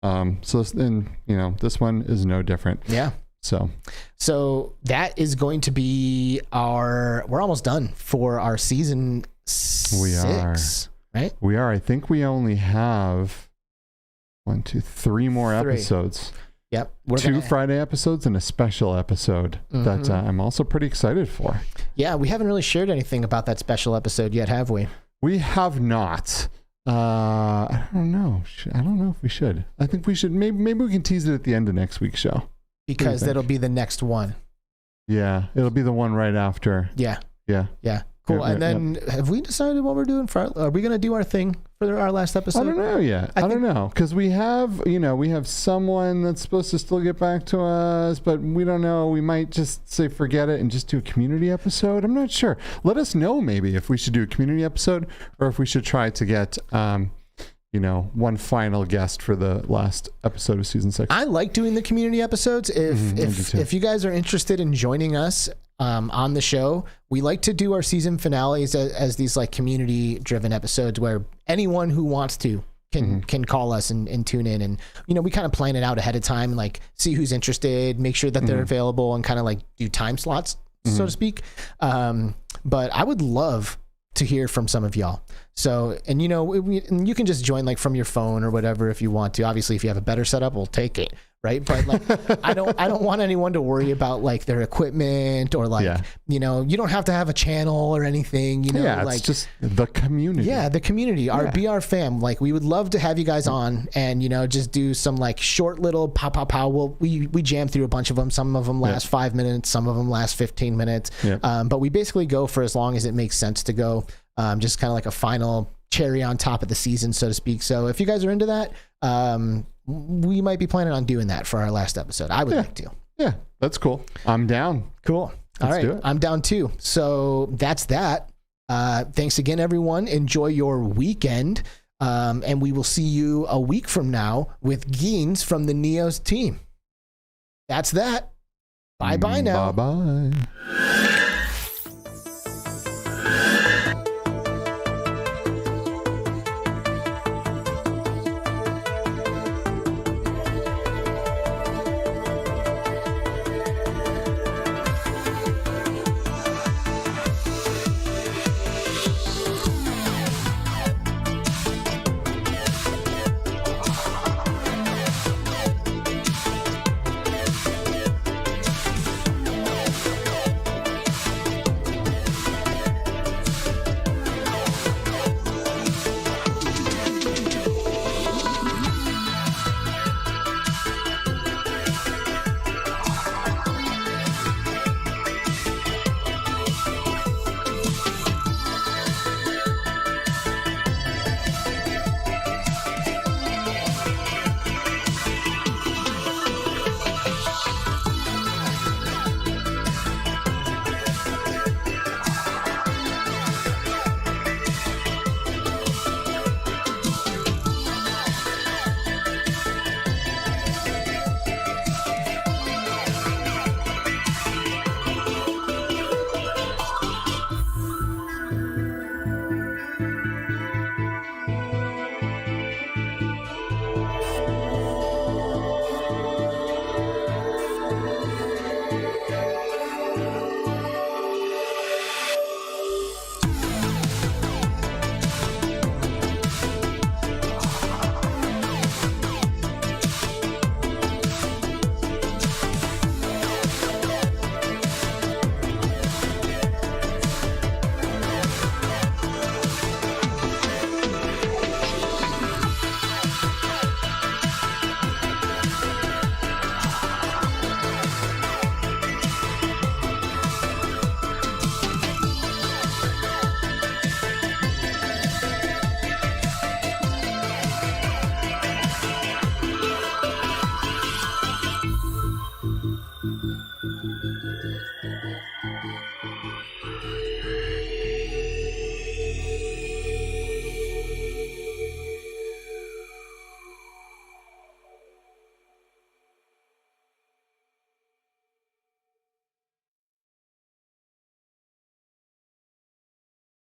You know, this one is no different. Yeah. So that is going to be we're almost done for our season 6. We are. Right? We are. I think we only have 3 more episodes. Yep. 2 Friday episodes and a special episode that I'm also pretty excited for. Yeah, we haven't really shared anything about that special episode yet, have we? We have not. I don't know. I don't know if we should. I think we should. Maybe we can tease it at the end of next week's show. Because that'll be the next one. Yeah, it'll be the one right after. Yeah. Cool. Yeah, and then have we decided what we're doing are we going to do our thing for our last episode? I don't know yet. I don't know. Because we have someone that's supposed to still get back to us, but we don't know. We might just say forget it and just do a community episode. I'm not sure. Let us know maybe if we should do a community episode or if we should try to get one final guest for the last episode of season 6. I like doing the community episodes. If you guys are interested in joining us on the show, we like to do our season finales as these like community driven episodes where anyone who wants to can call us and tune in, and you know, we kind of plan it out ahead of time and like see who's interested, make sure that they're available, and kind of like do time slots, so to speak. But I would love to hear from some of y'all. So, and you know, you can just join like from your phone or whatever if you want to. Obviously, if you have a better setup, we'll take it. right? But like, I don't want anyone to worry about like their equipment or like, you know, you don't have to have a channel or anything, you know, like it's just the community. Yeah, the community, our BR fam. Like, we would love to have you guys on and, you know, just do some like short little pow. We jam through a bunch of them. Some of them last 5 minutes, some of them last 15 minutes. But we basically go for as long as it makes sense to go. Just kind of like a final cherry on top of the season, so to speak. So if you guys are into that, we might be planning on doing that for our last episode. I would like to. Yeah, that's cool. I'm down. Cool. All right, I'm down too. So that's that. Thanks again, everyone. Enjoy your weekend. And we will see you a week from now with Geens from the Neos team. That's that. Bye-bye now. Bye-bye.